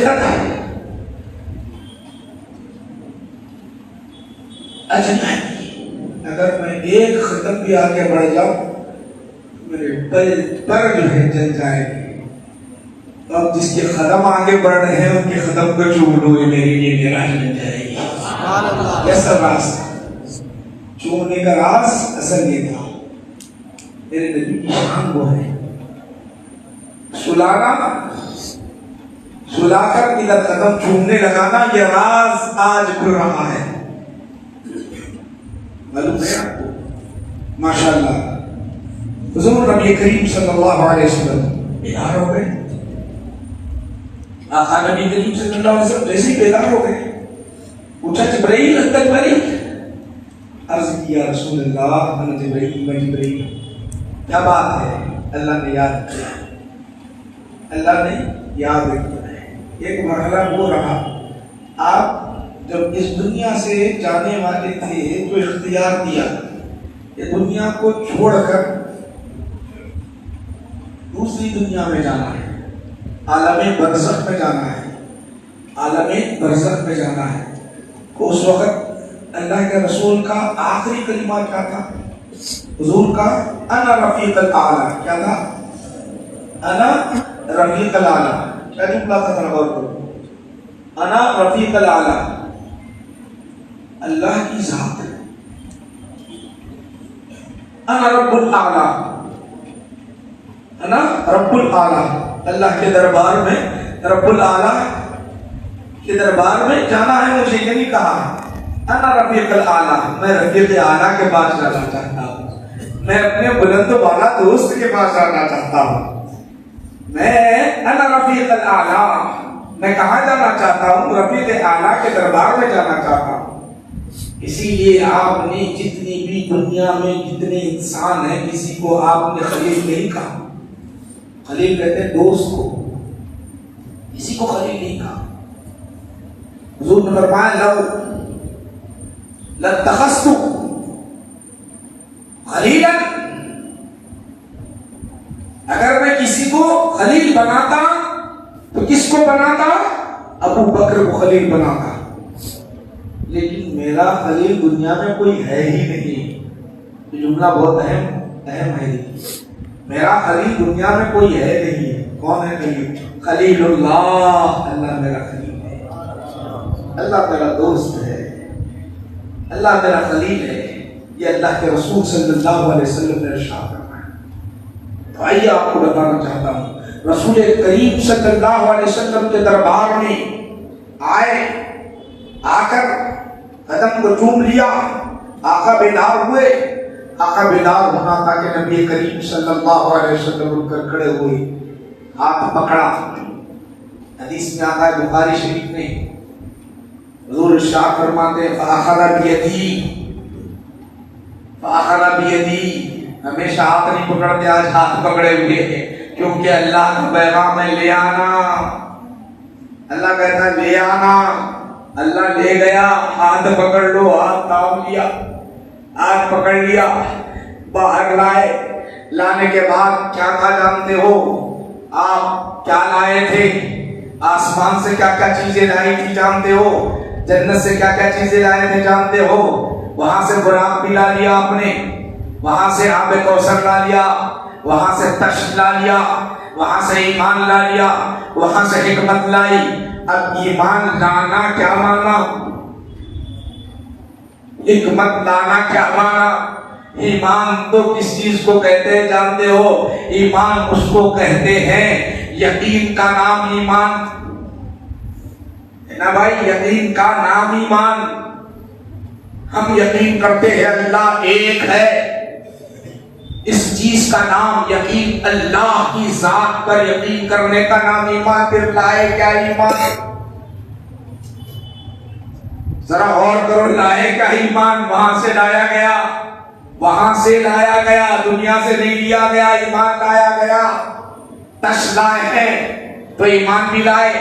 اگر میں ایک قدم بھی آگے بڑھ جاؤں میرے پر جو ہے جل جائے گی اب جس کے قدم آگے بڑھ رہے ہیں ان کے قدم کو چوم لو یہ میرے لیے معراج مل جائے گی کیسا راز چومنے کا راز اصل یہ تھا میرے نبی کی شان وہ ہے سلا کر ادھر قدم چومنے لگانا یہ راز آج کھل رہا ہے معلوم ہے آپ کو ماشاءاللہ حضور نبی کریم صلی اللہ علیہ وسلم بیدار ہو گئے آقا نبی کریم صلی اللہ علیہ وسلم جیسے بیدار ہو گئے پوچھا جبرائیل انت جبرائیل عرض کیا رسول اللہ انا جبرائیل میں جبرائیل کیا بات ہے اللہ نے یاد کیا ہے ایک مرحلہ وہ رہا آپ جب اس دنیا سے جانے والے تھے تو اختیار دیا یہ دنیا کو چھوڑ کر دوسری دنیا میں جانا ہے عالم برزخ میں جانا ہے، عالم برزخ میں جانا ہے۔ اس وقت اللہ کے رسول کا آخری کلمہ کیا تھا؟ حضور کا انا رفیق الاعلی، کیا تھا؟ انا رفیق الاعلی، کیا جملہ تھا؟ ذرا غور کرو، انا رفیق الاعلی، اللہ کی ذات ہے، انا رب الاعلی، انا رب الاعلی، اللہ کے دربار میں، رب الاعلی کے دربار میں جانا ہے مجھے، یہ نہیں کہا انا رفیق الاعلی، میں رفیق اعلیٰ کے پاس جانا چاہتا ہوں، میں اپنے بلند و بالا دوست کے پاس جانا چاہتا ہوں، میں انا رفیق الاعلی، میں کہاں جانا چاہتا ہوں؟ رفیق اعلیٰ کے دربار میں جانا چاہتا ہوں۔ اسی لیے آپ نے جتنی بھی دنیا میں جتنے انسان ہیں کسی کو آپ نے خلیل نہیں کہا، خلیل کہتے ہیں دوست کو، کسی کو خلیل نہیں کہا۔ حضور نے فرمایا لاتخذت خلیلا، اگر میں کسی کو خلیل بناتا تو کس کو بناتا؟ ابو بکر کو خلیل بناتا، لیکن میرا خلیل دنیا میں کوئی ہے ہی نہیں۔ یہ جملہ بہت اہم ہے، میرا خلیل دنیا میں کوئی ہے نہیں۔ کون ہے خلیل؟ خلیل اللہ، اللہ میرا خلیل ہے، اللہ میرا دوست ہے، اللہ میرا خلیل ہے۔ یہ اللہ کے رسول صلی اللہ علیہ وسلم نے ارشاد فرمایا۔ تو آئیے آپ کو بتانا چاہتا ہوں، رسول کریم صلی اللہ علیہ وسلم کے دربار میں آئے، آ کر قدم کو چوم لیا، آقا بیدار ہوئے، آقا بیدار ہونا تھا کہ نبی کریم صلی اللہ علیہ وسلم اٹھ کر کھڑے ہوئے، ہاتھ پکڑا۔ حدیث میں آتا ہے بخاری شریف میں، حضور ارشاد فرماتے ہیں فَأَخَذَ بِيَدِي، فَأَخَذَ بِيَدِي، ہمیشہ ہاتھ نہیں پکڑتے، آج ہاتھ پکڑے ہوئے ہیں، کیونکہ اللہ کا پیغام ہے لے آنا، اللہ کہتا ہے لے آنا، اللہ لے گیا، ہاتھ پکڑ لو، ہاتھ تھام لیا، ہاتھ پکڑ لیا، باہر لائے، لانے کے بعد کیا تھا جانتے ہو؟ آپ کیا لائے تھے؟ آسمان سے کیا کیا چیزیں لائی تھی جانتے ہو؟ جنت سے کیا کیا چیزیں لائے تھے جانتے ہو؟ وہاں سے براق بھی لا لیا آپ نے، وہاں سے آب کوثر لا لیا، وہاں سے تشت لا لیا، وہاں سے ایمان لا لیا، وہاں سے حکمت لائی۔ اب ایمان لانا کیا مانا؟ حکمت لانا کیا مانا؟ ایمان تو کس چیز کو کہتے ہیں جانتے ہو؟ ایمان اس کو کہتے ہیں، یقین کا نام ایمان ہے نا بھائی، یقین کا نام ایمان۔ ہم یقین کرتے ہیں اللہ ایک ہے، اس چیز کا نام یقین، اللہ کی ذات پر یقین کرنے کا نام ایمان۔ پھر لائے کیا ایمان؟ ذرا غور کرو، لائے کیا ایمان؟ وہاں سے لایا گیا، وہاں سے لایا گیا، دنیا سے نہیں لیا گیا، ایمان لایا گیا۔ تشت لائے ہیں تو ایمان بھی لائے،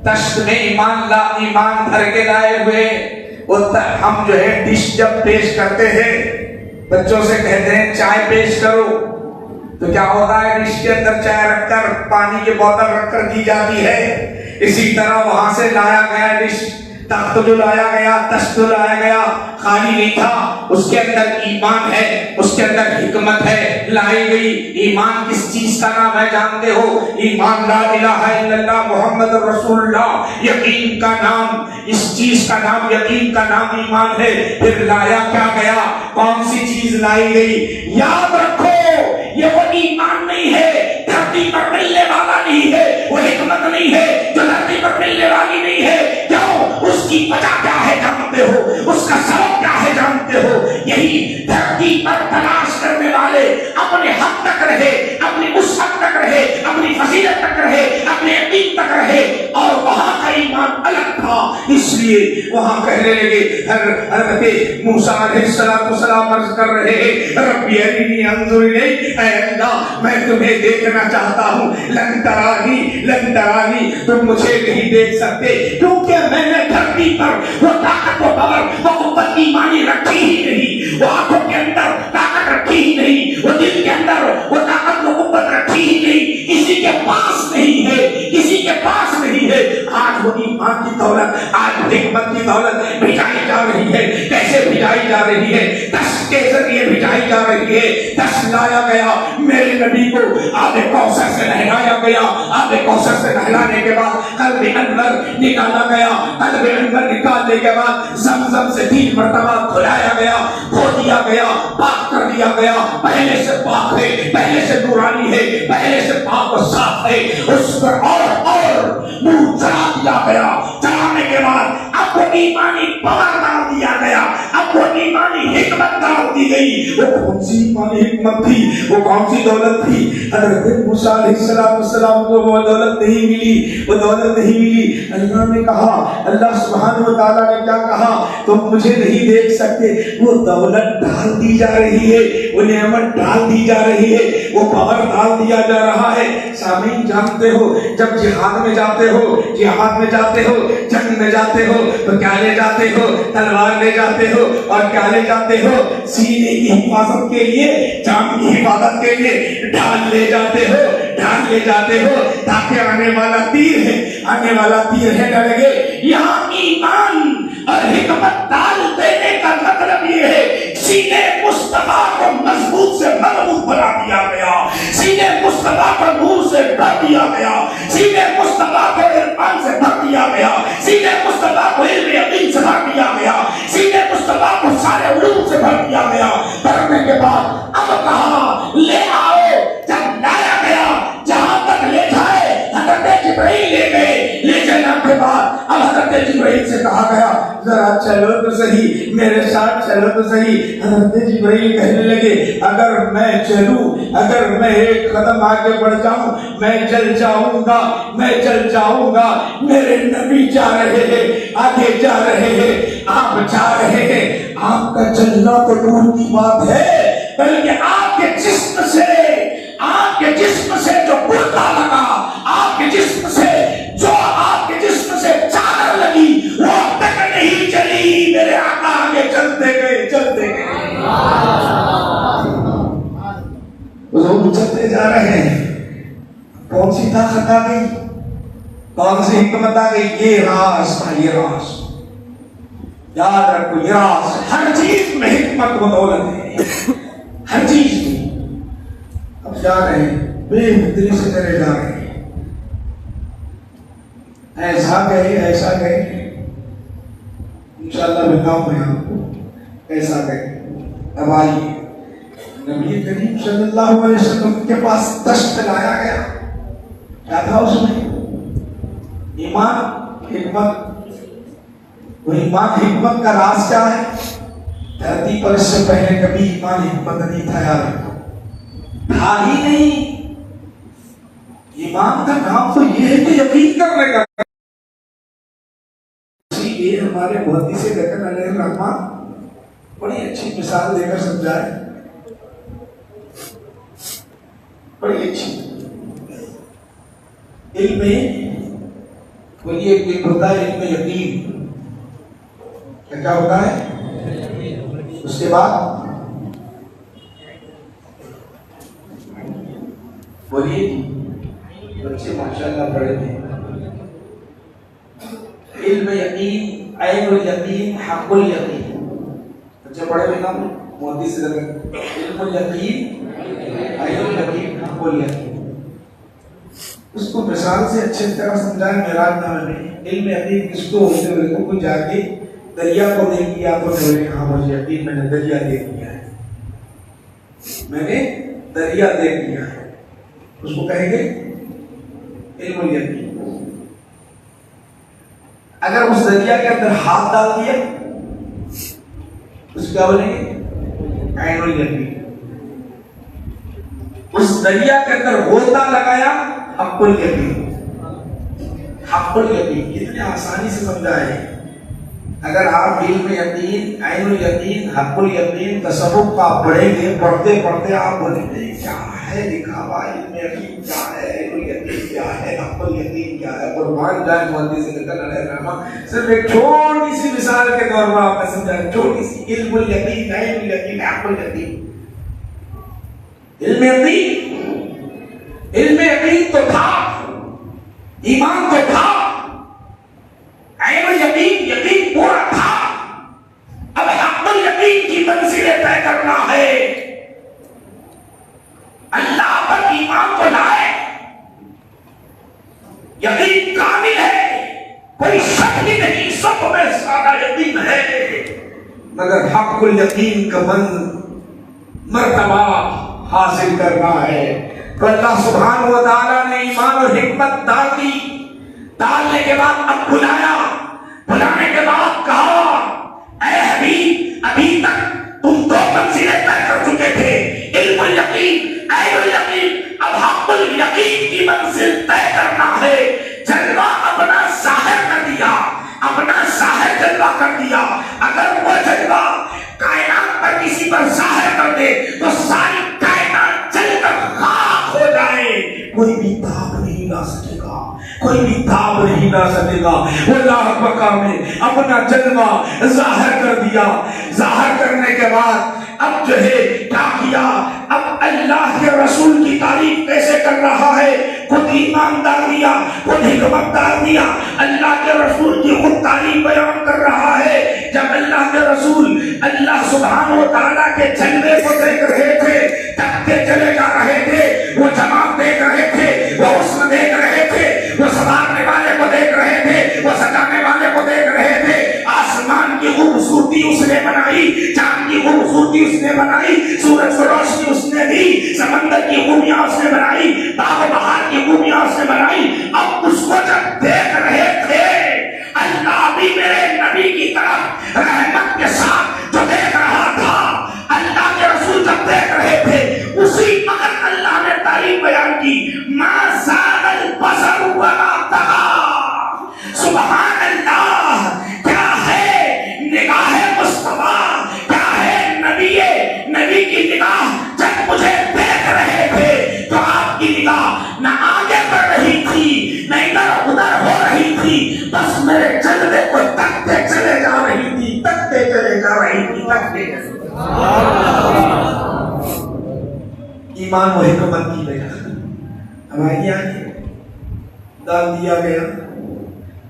تشت میں ایمان بھر کے لائے ہوئے۔ ہم جو ہے ڈش جب پیش کرتے ہیں، بچوں سے کہتے ہیں چائے پیش کرو، تو کیا ہوتا ہے؟ ڈش کے اندر چائے رکھ کر، پانی کی بوتل رکھ کر دی جاتی ہے۔ اسی طرح وہاں سے لایا گیا ڈش، تخت جو لایا گیا، تشت جو لایا گیا، خالی نہیں تھا، اس کے اندر ایمان ہے، اس کے اندر حکمت ہے، لائی گئی۔ ایمان کس چیز کا نام ہے جانتے ہو؟ ایمان لا الہ الا اللہ محمد رسول اللہ، یقین کا نام، اس چیز کا نام، یقین کا نام ایمان ہے۔ پھر لایا کیا گیا؟ کون سی چیز لائی گئی؟ یاد رکھو، یہ وہ ایمان نہیں ہے دھرتی پر ملنے والا، نہیں ہے وہ حکمت نہیں ہے جو دھرتی پر ملنے والی نہیں ہے۔ کیوں؟ اس کی وجہ کیا ہے جانتے ہو؟ اس کا سبب کیا ہے جانتے ہو؟ یہی دھرتی پر تلاش کرنے والے اپنے حد تک رہے، اپنی اس حد تک رہے، اپنی فضیلت تک رہے، اپنے یقین تک رہے، اور وہاں کا ایمان الگ تھا۔ اس لیے وہاں کہنے لگے، حضرت موسیٰ علیہ السلام عرض کر رہے ہیں ربی ارنی انظر الیک، اے اللہ میں تمہیں دیکھنا چاہتا ہوں، لن ترانی، تم مجھے نہیں دیکھ سکتے، کیونکہ میں نے دھرتی پر وہ طاقت و پاور، وہ قوت ایمانی رکھی ہی نہیں، وہ آنکھوں کے اندر طاقت رکھی ہی نہیں، وہ دل کے اندر وہ طاقت و قوت رکھی ہی نہیں۔ اسی کے پاس نہیں ہے, کسی کے پاس نہیں ہے. آج وہ ایمان کی دولت, آج حکمت کی دولت بھجائی جا رہی ہے. کیسے بھجائی جا رہی ہے؟ 10 کے ذریعے بھجائی جا رہی ہے. 10 لایا گیا, میرے نبی کو آب کوثر سے نہلایا گیا. آب کوثر سے نہلانے کے بعد قلب انور نکالا گیا. قلب انور نکالنے کے بعد زمزم سے 3 مرتبہ دھلایا گیا, دھو دیا گیا, پاک کر دیا گیا. پہلے سے پاک ہے, پہلے سے نورانی ہے, پہلے سے پاک و صاف ہے. اس پر اور نور چڑھا دیا گیا. چڑھانے کے بعد اب وہ ایمانی پاور ڈال دیا گیا, اب وہ ایمانی حکمت ڈال دی گئی. وہ کون سی ایمانی حکمت تھی, وہ کون سی دولت تھی؟ حضرت موسیٰ علیہ السلام کو وہ دولت نہیں ملی, وہ دولت نہیں ملی. اللہ نے کہا, اللہ سبحانہ و تعالیٰ نے کیا کہا, تم مجھے نہیں دیکھ سکتے. وہ دولت ڈال دی جا رہی ہے, وہ نعمت ڈال دی جا رہی ہے, وہ پاور ڈال دیا جا رہا ہے. سامعین جانتے ہو, جب جہاد میں جاتے ہو, جہاد میں جاتے ہو, جنگ میں جاتے ہو تو کیا لے جاتے ہو؟ تلوار لے جاتے ہو. اور کیا لے جاتے ہو؟ سینے کی حفاظت کے لیے, جان کی حفاظت کے لیے ڈھال لے جاتے ہو, ڈھال لے جاتے ہو تاکہ آنے والا تیر ہے, آنے والا تیر ہے نہ لگے. یہاں ایمان اور حکمت ڈال دینے کا مطلب یہ ہے سینے مصطفیٰ کو مضبوط سے مضبوط بنا دیا گیا, سینے مصطفیٰ کو نور سے بھر دیا گیا, سینے مصطفیٰ کو عرفان سے بھر دیا گیا, سینے مصطفیٰ کو علم یقین سے بھر دیا گیا, سینے مصطفیٰ کو سارے علوم سے بھر دیا گیا. بھرنے کے بعد اب کہا لے آؤ. جب لایا گیا, جہاں تک لے جائے حضرت جبرائیل لے گئے. لے جانے کے بعد اب حضرت جبرائیل سے کہا گیا ذرا چلو تو صحیح, میرے ساتھ چلو تو صحیح. حضرت جبرائیل کہنے لگے اگر میں چلوں, اگر میں ایک قدم آگے بڑھ جاؤں میں چل جاؤں گا, میں چل جاؤں گا. میرے نبی جا رہے ہیں, آگے جا رہے ہیں, آپ جا رہے ہیں. آپ کا چلنا تو دور کی بات ہے, بلکہ آپ کے جسم سے, آپ کے جسم سے جو پردہ لگا, آپ کے جسم سے جو آپ کے جسم سے چادر لگی وہ اب تک نہیں چلی. میرے آقا آگے چلتے گئے, چلتے گئے, حضور چلتے جا رہے ہیں. کون سی طاقت آ گئی, کون سی حکمت آ گئی؟ یہ راز تھا, یہ راز یاد رکھو, یہ راز. ہر چیز میں حکمت و دولت ہے, ہر چیز میں. اب جا رہے ہیں, بے فکری سے چلے جا رہے ہیں, ایسا گئے, ایسا گئے, انشاءاللہ بتاؤں میں آپ کو ایسا گئے. اب آئیے نبی کریم صلی اللہ علیہ وسلم کے پاس دشت لایا گیا. کیا تھا اس میں؟ ایمان, حکمت. وہ ایمان حکمت کا راز کیا ہے؟ دھرتی پر اس سے پہلے کبھی ایمان حکمت نہیں تھا, یار تھا ہی نہیں. ایمان کا نام تو یہ ہے کہ یقین کرنے کا. اسی لیے ہمارے محدث دکن علیہ الرحمن بڑی اچھی مثال دے کر سمجھائے, بڑی اچھی. علم بولیے ایک ہوتا ہے علم یقین. کیا ہوتا ہے؟ اس کے بعد بولیے بچے ماشاءاللہ پڑھے تھے. علم یقین, عین الیقین, حق الیقین. بچے پڑھے ہوئے نا محدث سے علم الیقین, عین الیقین, حق الیقین. اس کو مثال سے اچھے طرح سمجھائے معراج نامے میں. علم یقین کس کو ہوتے ہوئے کو جا کے دریا کو دیکھ لیا تو میرے ہاں مجھے یقین, میں نے دریا دیکھ لیا ہے, میں نے دریا دیکھ لیا ہے. اس کو کہیں گے علم الیقین. اگر اس دریا کے اندر ہاتھ ڈال دیا اس کیا بولیں گے؟ عین الیقین. اس دریا کے اندر غوطہ لگایا, حق الیقین. حق الیقین کتنے آسانی سے سمجھا ہے. اگر آپ علم یقین, عین الیقین, حق الیقین, تصوف کا پڑھیں گے, پڑھتے پڑھتے آپ بولیں گے کیا ہے لکھا ہوا, علم یقین کیا ہے, عین الیقین کیا ہے, حق الیقین کیا ہے. قربان جائے محدث دکن علیہ الرحمن, صرف ایک چھوٹی سی مثال کے طور پر آپ نے سمجھا, چھوٹی سی. علم الیقین, عین الیقین, حق الیقین. علم یقین, علم یقین تو تھا ایمان تو تھا، عین یقین، یقین پورا تھا، اب حق یقین کی منزلیں طے کرنا ہے۔ اللہ پر ایمان تو لائے، یقین کامل ہے، کوئی شک بھی نہیں، سب میں سارا یقین ہے، مگر حق الیقین کا مرتبہ حاصل کرنا ہے۔ تو اللہ سبحانہ و تعالیٰ نے ایمان اور حکمت ڈال دی، ڈالنے کے بعد اب بلانے کے بعد کہا اے حبیب ابھی تک تم دو منزلیں طے کر چکے تھے، علم الیقین، عین الیقین، اب حق الیقین کی منزل طے کرنا ہے۔ جلوہ اپنا ظاہر کر دیا، اپنا ظاہر جلوہ کر دیا، اگر وہ جلوہ کائنات پر کسی پر ظاہر کر دے تو ساری کائنات جل کر خاک ہو جائے، کوئی بھی تاب نہیں لا سکے گا، کوئی بھی تاب نہیں لا سکے گا۔ وہ اللہ مقام میں اپنا جلوہ ظاہر کر دیا، ظاہر کرنے کے بعد اب جو ہے کیا کیا، اب اللہ کے رسول کی تعریف کیسے کر رہا ہے، خود ایماندار دیا، خود حکمت دار دیا، اللہ کے رسول کی خود تعریف بیان کر رہا ہے۔ جب اللہ کے رسول اللہ سبحانہ و تعالیٰ کے جلوے کو دیکھ رہے تھے، تکتے چلے جا رہے تھے، وہ جماعت دیکھ رہے تھے، وہ حسن دیکھ رہے تھے، وہ سنوارنے والے کو دیکھ رہے تھے، وہ سجانے والے کو دیکھ رہے تھے، آسمان کی خوبصورتی اس نے بنائی، چاند کی خوبصورتی اس نے بنائی، سورج کی روشنی اس نے دی، سمندر کی خوبیاں اس نے بنائی، باغ و بہار کی خوبیاں اس نے بنائی۔ اب اس کو جب دیکھ رہے تھے، اللہ بھی میرے نبی کی طرف رحمت کے ساتھ جو دیکھ رہا تھا، اللہ کے رسول جب دیکھ رہے تھے، اسی وقت اللہ نے تعریف بیان کی، ما زاغ البصر وما طغى۔ سبحان اللہ، کیا ہے نگاہ مصطفیٰ، کیا ہے نبی کی نگاہ۔ جب مجھے دیکھ رہے تھے تو آپ کی نگاہ نہ آگے بڑھ رہی تھی، نہ ادھر ادھر ہو رہی تھی، بس میرے جلوے کو تکتے چلے جا رہی تھی، تکتے چلے جا رہی تھی، تکتے چلے۔ ایمان و حکمت کی وجہ ہماری ڈال دیا گیا،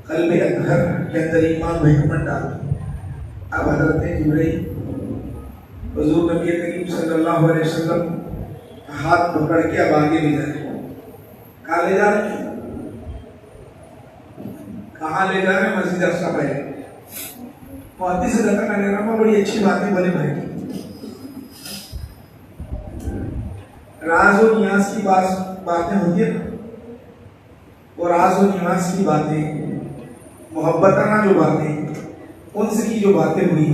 قلب اطہر کے اندر ایمان و حکمت ڈال دی۔ اب حضرت جبرائیل حضور نبی کریم صلی اللہ علیہ وسلم ہاتھ پکڑ کے اب آگے لے جا رہے ہیں۔ کہاں لے جا رہے ہیں؟ کہاں لے جا رہے ہیں؟ مسجد اقصی پہ۔ محدث حضرت نے بڑی اچھی باتیں بولے بھائی، راز و نیاز کی باتیں ہوتی ہیں، اور راز و نیاز کی باتیں، محبتانہ جو باتیں، ان سے کی جو باتیں ہوئی،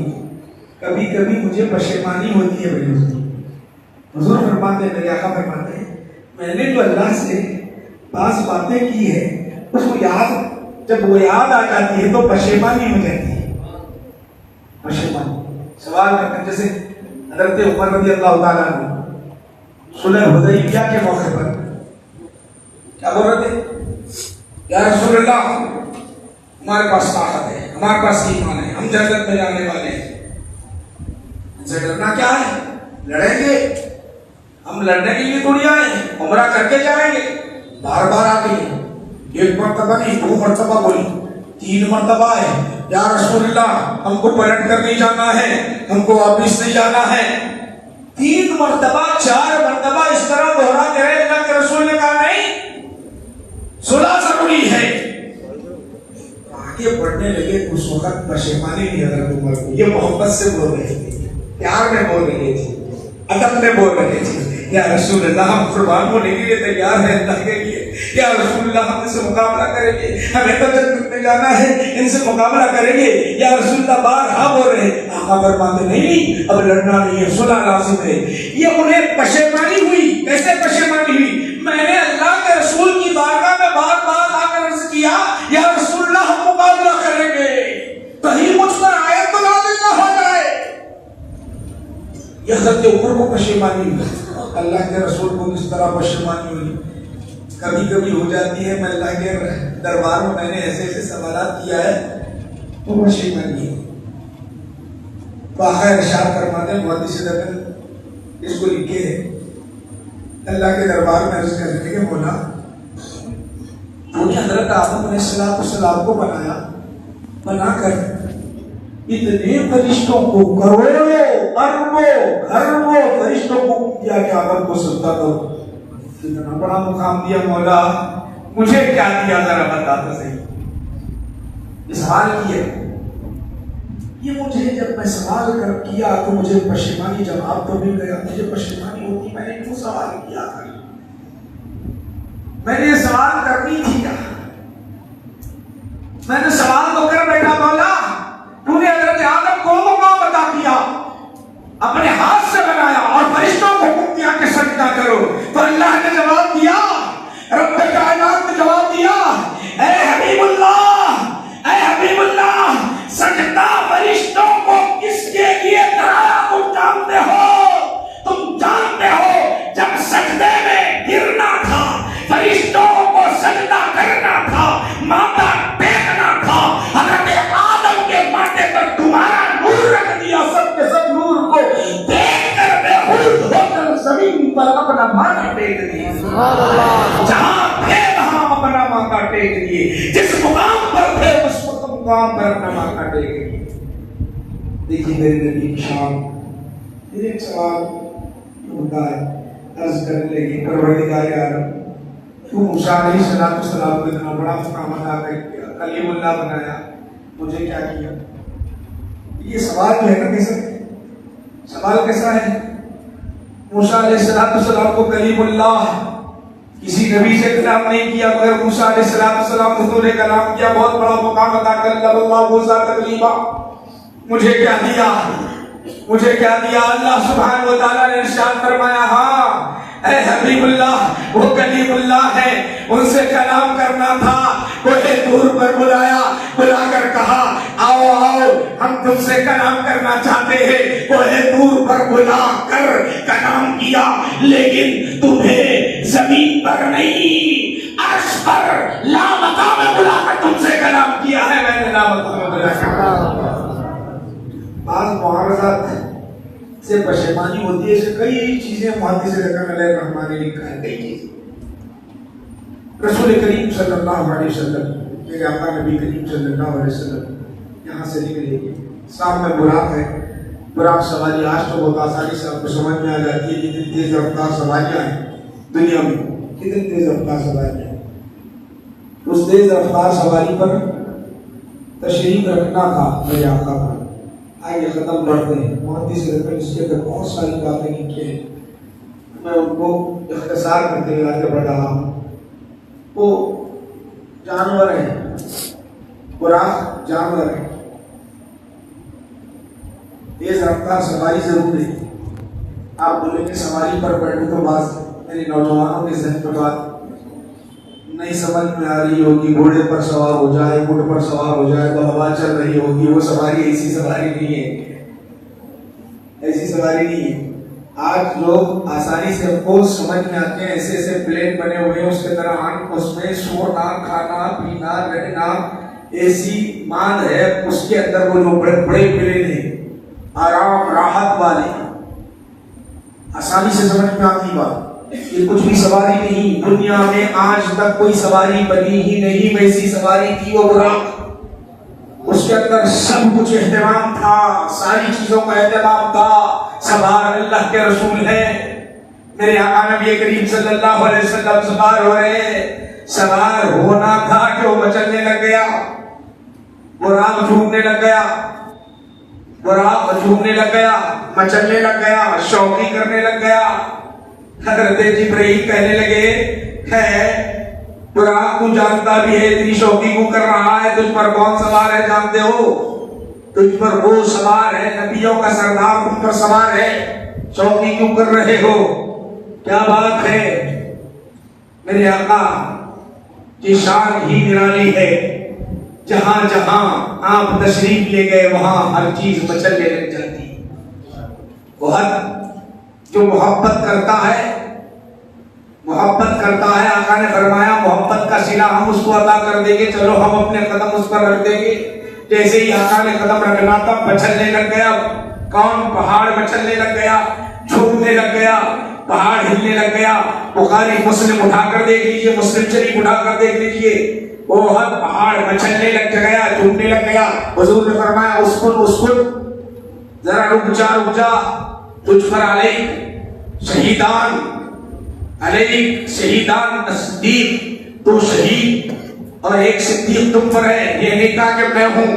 کبھی کبھی مجھے پشیمانی ہوتی ہے بھائی۔ حضور فرماتے ہیں، میرے آقا فرماتے ہیں، میں نے جو اللہ سے بعض باتیں کی ہے، اس کو جب وہ یاد آ جاتی ہے تو پشیمانی ہو جاتی ہے۔ پشیمانی سوال کرتے ہیں، جیسے حضرت عمر رضی اللہ تعالیٰ عنہ صلح حدیبیہ کے موقع پر کیا بول رہے تھے؟ یا رسول اللہ، ہمارے پاس طاقت ہے، ہمارے پاس ایمان ہے، ہم جنت میں جانے والے ہیں، ان سے ڈرنا کیا ہے؟ لڑیں گے، ہم لڑنے کے لیے تھوڑی آئے ہیں، عمرہ کر کے جائیں گے۔ بار بار آ گئی، ایک مرتبہ نہیں، 2 مرتبہ بولی، 3 مرتبہ ہے، یا رسول اللہ ہم کو پلٹ کر نہیں جانا ہے، ہم کو واپس نہیں جانا ہے۔ 3 مرتبہ 4 مرتبہ اس طرح دہرا کے رہے، اللہ کے رسول نے کہا نہیں، صلح ضروری ہے۔ آگے بڑھنے لگے، اس وقت پشیمانی نہیں حضرت عمر کو، یہ محبت سے بول رہے تھے، پیار میں بول رہے تھے، ادب میں بول رہے تھے، یا رسول اللہ ہم قربان ہونے کے لیے تیار ہیں اللہ کے لیے، یا رسول اللہ ہم ان سے مقابلہ کریں گے، ہمیں تو جنت میں جانا ہے، ان سے مقابلہ کریں گے، یا رسول اللہ بار ہاں بول رہے ہیں۔ آقا فرماتے نہیں، اب لڑنا نہیں ہے، صلح لازم ہے۔ یہ انہیں پشیمانی ہوئی۔ کیسے پشیمانی ہوئی؟ میں نے اللہ کے رسول کی بارگاہ میں بار بار آ کر عرض کیا، یا رسول اللہ ہم مقابلہ کریں گے، کہیں مجھ پر آیت تو نازل نہ ہو جائے۔ یہ حضرت عمر کو پشیمانی ہوئی، اللہ کے رسول کو کس طرح پشیمانی ہوئی؟ کبھی کبھی ہو جاتی ہے، میں اللہ کے دربار میں میں نے ایسے ایسے سوالات کیا ہے تو پشیمانی ہے۔ باخیر ارشاد فرماتے ہیں، محدث حضرت اس کو لکھے ہیں، اللہ کے دربار میں عرض کرنے کے مولا تو نے حضرت آدم علیہ السلام کو بنایا، بنا کر اتنے فرشتوں کو، کروڑوں اربوں گھروں فرشتوں کو کیا کہ آدم کو سجدہ کرو. اتنا بڑا مقام دیا مولا، مجھے کیا دیا ذرا بتا تو صحیح. سوال کیا یہ مجھے، جب میں سوال کر کیا تو مجھے پشیمانی، جواب تو مل گیا. مجھے پشیمانی ہوتی میں نے کیوں سوال کیا تھا؟ میں نے سوال کرنی تھی کیا؟ میں نے سوال تو کر بیٹھا مولا، تو نے حضرت آدم کو مقام عطا کیا، اپنے ہاتھ سے بنایا اور فرشتوں کو حکم دیا کہ سجدہ کرو. تو اللہ نے جواب دیا، رب کائنات نے جواب دیا، اے حبیب اللہ، اے حبیب اللہ، سجدہ فرشتوں کو کس کے لیے کرایا تم جانتے ہو؟ تم جانتے ہو جب سجدے میں گرنا تھا، فرشتوں کو سجدہ کرنا تھا، ماتھا ٹیکنا تھا، حضرت آدم کے ماتھے پر تمہارا نور رکھ دیا، سب کے سب نور کو دیکھ کر بے ہوش ہو کر زمین پر اپنا ماتھا ٹیک دیا. جہاں تھے وہاں اپنا ماتھا ٹیک دیے، جس مقام پر تھے اس مقام پر اپنا ماتھا ٹیک دیے. دیکھیے میرے نبی کی شان. پھر ایک سوال ہوتا ہے، عرض کرنے لگے پروردگار عالم، تو موسیٰ علیہ السلام کو اتنا بڑا مقام عطا کیا، کلیم اللہ بنایا، مجھے کیا کیا؟ یہ سوال جو ہے نا، کیسا سوال کیسا ہے؟ موسیٰ علیہ السلام کو کلیم اللہ، کسی نبی سے کلام نہیں کیا مگر موسیٰ علیہ السلام کو تو نے کلام کیا، بہت بڑا مقام عطا کر اللہ موسیٰ تکلیما. مجھے کیا دیا؟ مجھے کیا دیا؟ اللہ سبحانہ و تعالیٰ نے ارشاد فرمایا، ہاں اے حبیب اللہ، وہ کلیم اللہ ہے، ان سے کلام کرنا تھا. کوہ طور پر بلایا، بلا کر کہا آؤ آؤ ہم تم سے کلام کرنا چاہتے ہیں. کوہ طور پر بلا کر کلام کیا، لیکن تمہیں زمین پر نہیں، عرش پر لامکاں میں بلا کر تم سے کلام کیا ہے. میں نے لامکاں میں بلا کر بعض معارضات سے پشیمانی ہوتی ہے. اسے کئی چیزیں محدث رکن علیہ الرحمن نے لکھا ہے، کئی چیزیں. رسول کریم صلی اللہ علیہ وسلم، میرے آقا نبی کریم صلی اللہ علیہ وسلم یہاں سے نکلے گے، سامنے براق ہے. براق سواری آج تو بہت آسانی سے آپ کو سمجھ میں آ جاتی ہے کتنی تیز رفتار سواریاں ہیں دنیا میں، کتنی تیز رفتار سواریاں ہیں. اس تیز رفتار سواری پر تشریف رکھنا تھا میرے آقا پر. آئیے ختم کرتے ہیں. محدث رکن اس کے اندر بہت ساری باتیں لکھی ہیں، میں ان کو اختصار کرتے ہوئے آگے بڑھ رہا ہوں. وہ جانور ہیں، براق جانور ہے، تیز رفتار سواری ضرور ہے. آپ بولیں کہ سواری پر بیٹھو تو بعض میرے نوجوانوں کے ذہن میں بات نہیں سمجھ میں آ رہی ہوگی. گھوڑے پر سوار ہو جائے، اونٹ پر سوار ہو جائے تو ہوا چل رہی ہوگی، وہ سواری ایسی سواری نہیں ہے، ایسی سواری نہیں ہے. آج لوگ آسانی سے ہم کو سمجھ میں آتے ہیں، ایسے ایسے پلین بنے ہوئے ہیں، اس کے طرح آنکھ اس میں سونا، کھانا پینا، رہنا، ایسی مان ہے اس کے اندر. وہ جو بڑے بڑے پلین ہیں آرام راحت والے، آسانی سے سمجھ میں آتی بات. یہ کچھ بھی سواری نہیں. دنیا میں آج تک کوئی سواری بنی ہی نہیں ویسی سواری تھی وہ براق. اس کے اندر سب کچھ اہتمام تھا، ساری چیزوں کا اہتمام تھا. سوار اللہ کے رسول ہے، میرے آقا نبی کریم صلی اللہ علیہ وسلم سوار ہو رہے. سوار ہونا تھا کہ وہ مچلنے لگ گیا، براق جھومنے لگ گیا، براق جھومنے لگ گیا، مچلنے لگ گیا، شوقی کرنے لگ گیا. حضرت جبرائیل کہنے لگے، ہے براق تو جانتا بھی ہے اتنی شوقی کیوں کر رہا ہے؟ تجھ پر کون سوار ہے جانتے ہو؟ تجھ پر وہ سوار ہے، نبیوں کا سردار تم پر سوار ہے، شوقی کیوں کر رہے ہو؟ کیا بات ہے؟ میرے آقا کی شان ہی نرالی ہے. جہاں جہاں آپ تشریف لے گئے وہاں ہر چیز مچلنے لگ جاتی. بہت جو محبت کرتا ہے، محبت کرتا ہے، آقا نے فرمایا محبت کا صلہ ہم اس کو عطا کر دیں گے، چلو ہم اپنے قدم اس پر رکھ دیں گے. جیسے ہی آقا نے قدم رکھنا تھا مچلنے لگ گیا. کون؟ پہاڑ مچلنے لگ گیا، جھومنے لگ گیا. پہاڑ ہلنے لگ گیا. بخاری مسلم اٹھا کر دیکھ لیجئے, مسلم شریف اٹھا کر دیکھ لیجئے. احد پہاڑ مچلنے لگ گیا, ٹوٹنے لگ گیا. حضور نے فرمایا اسکن ذرا رک جا, تجھ پر علیک شہیدان صدیق, تو شہید اور ایک صدیق تم پر ہے. یہ نہیں کہا کہ میں ہوں,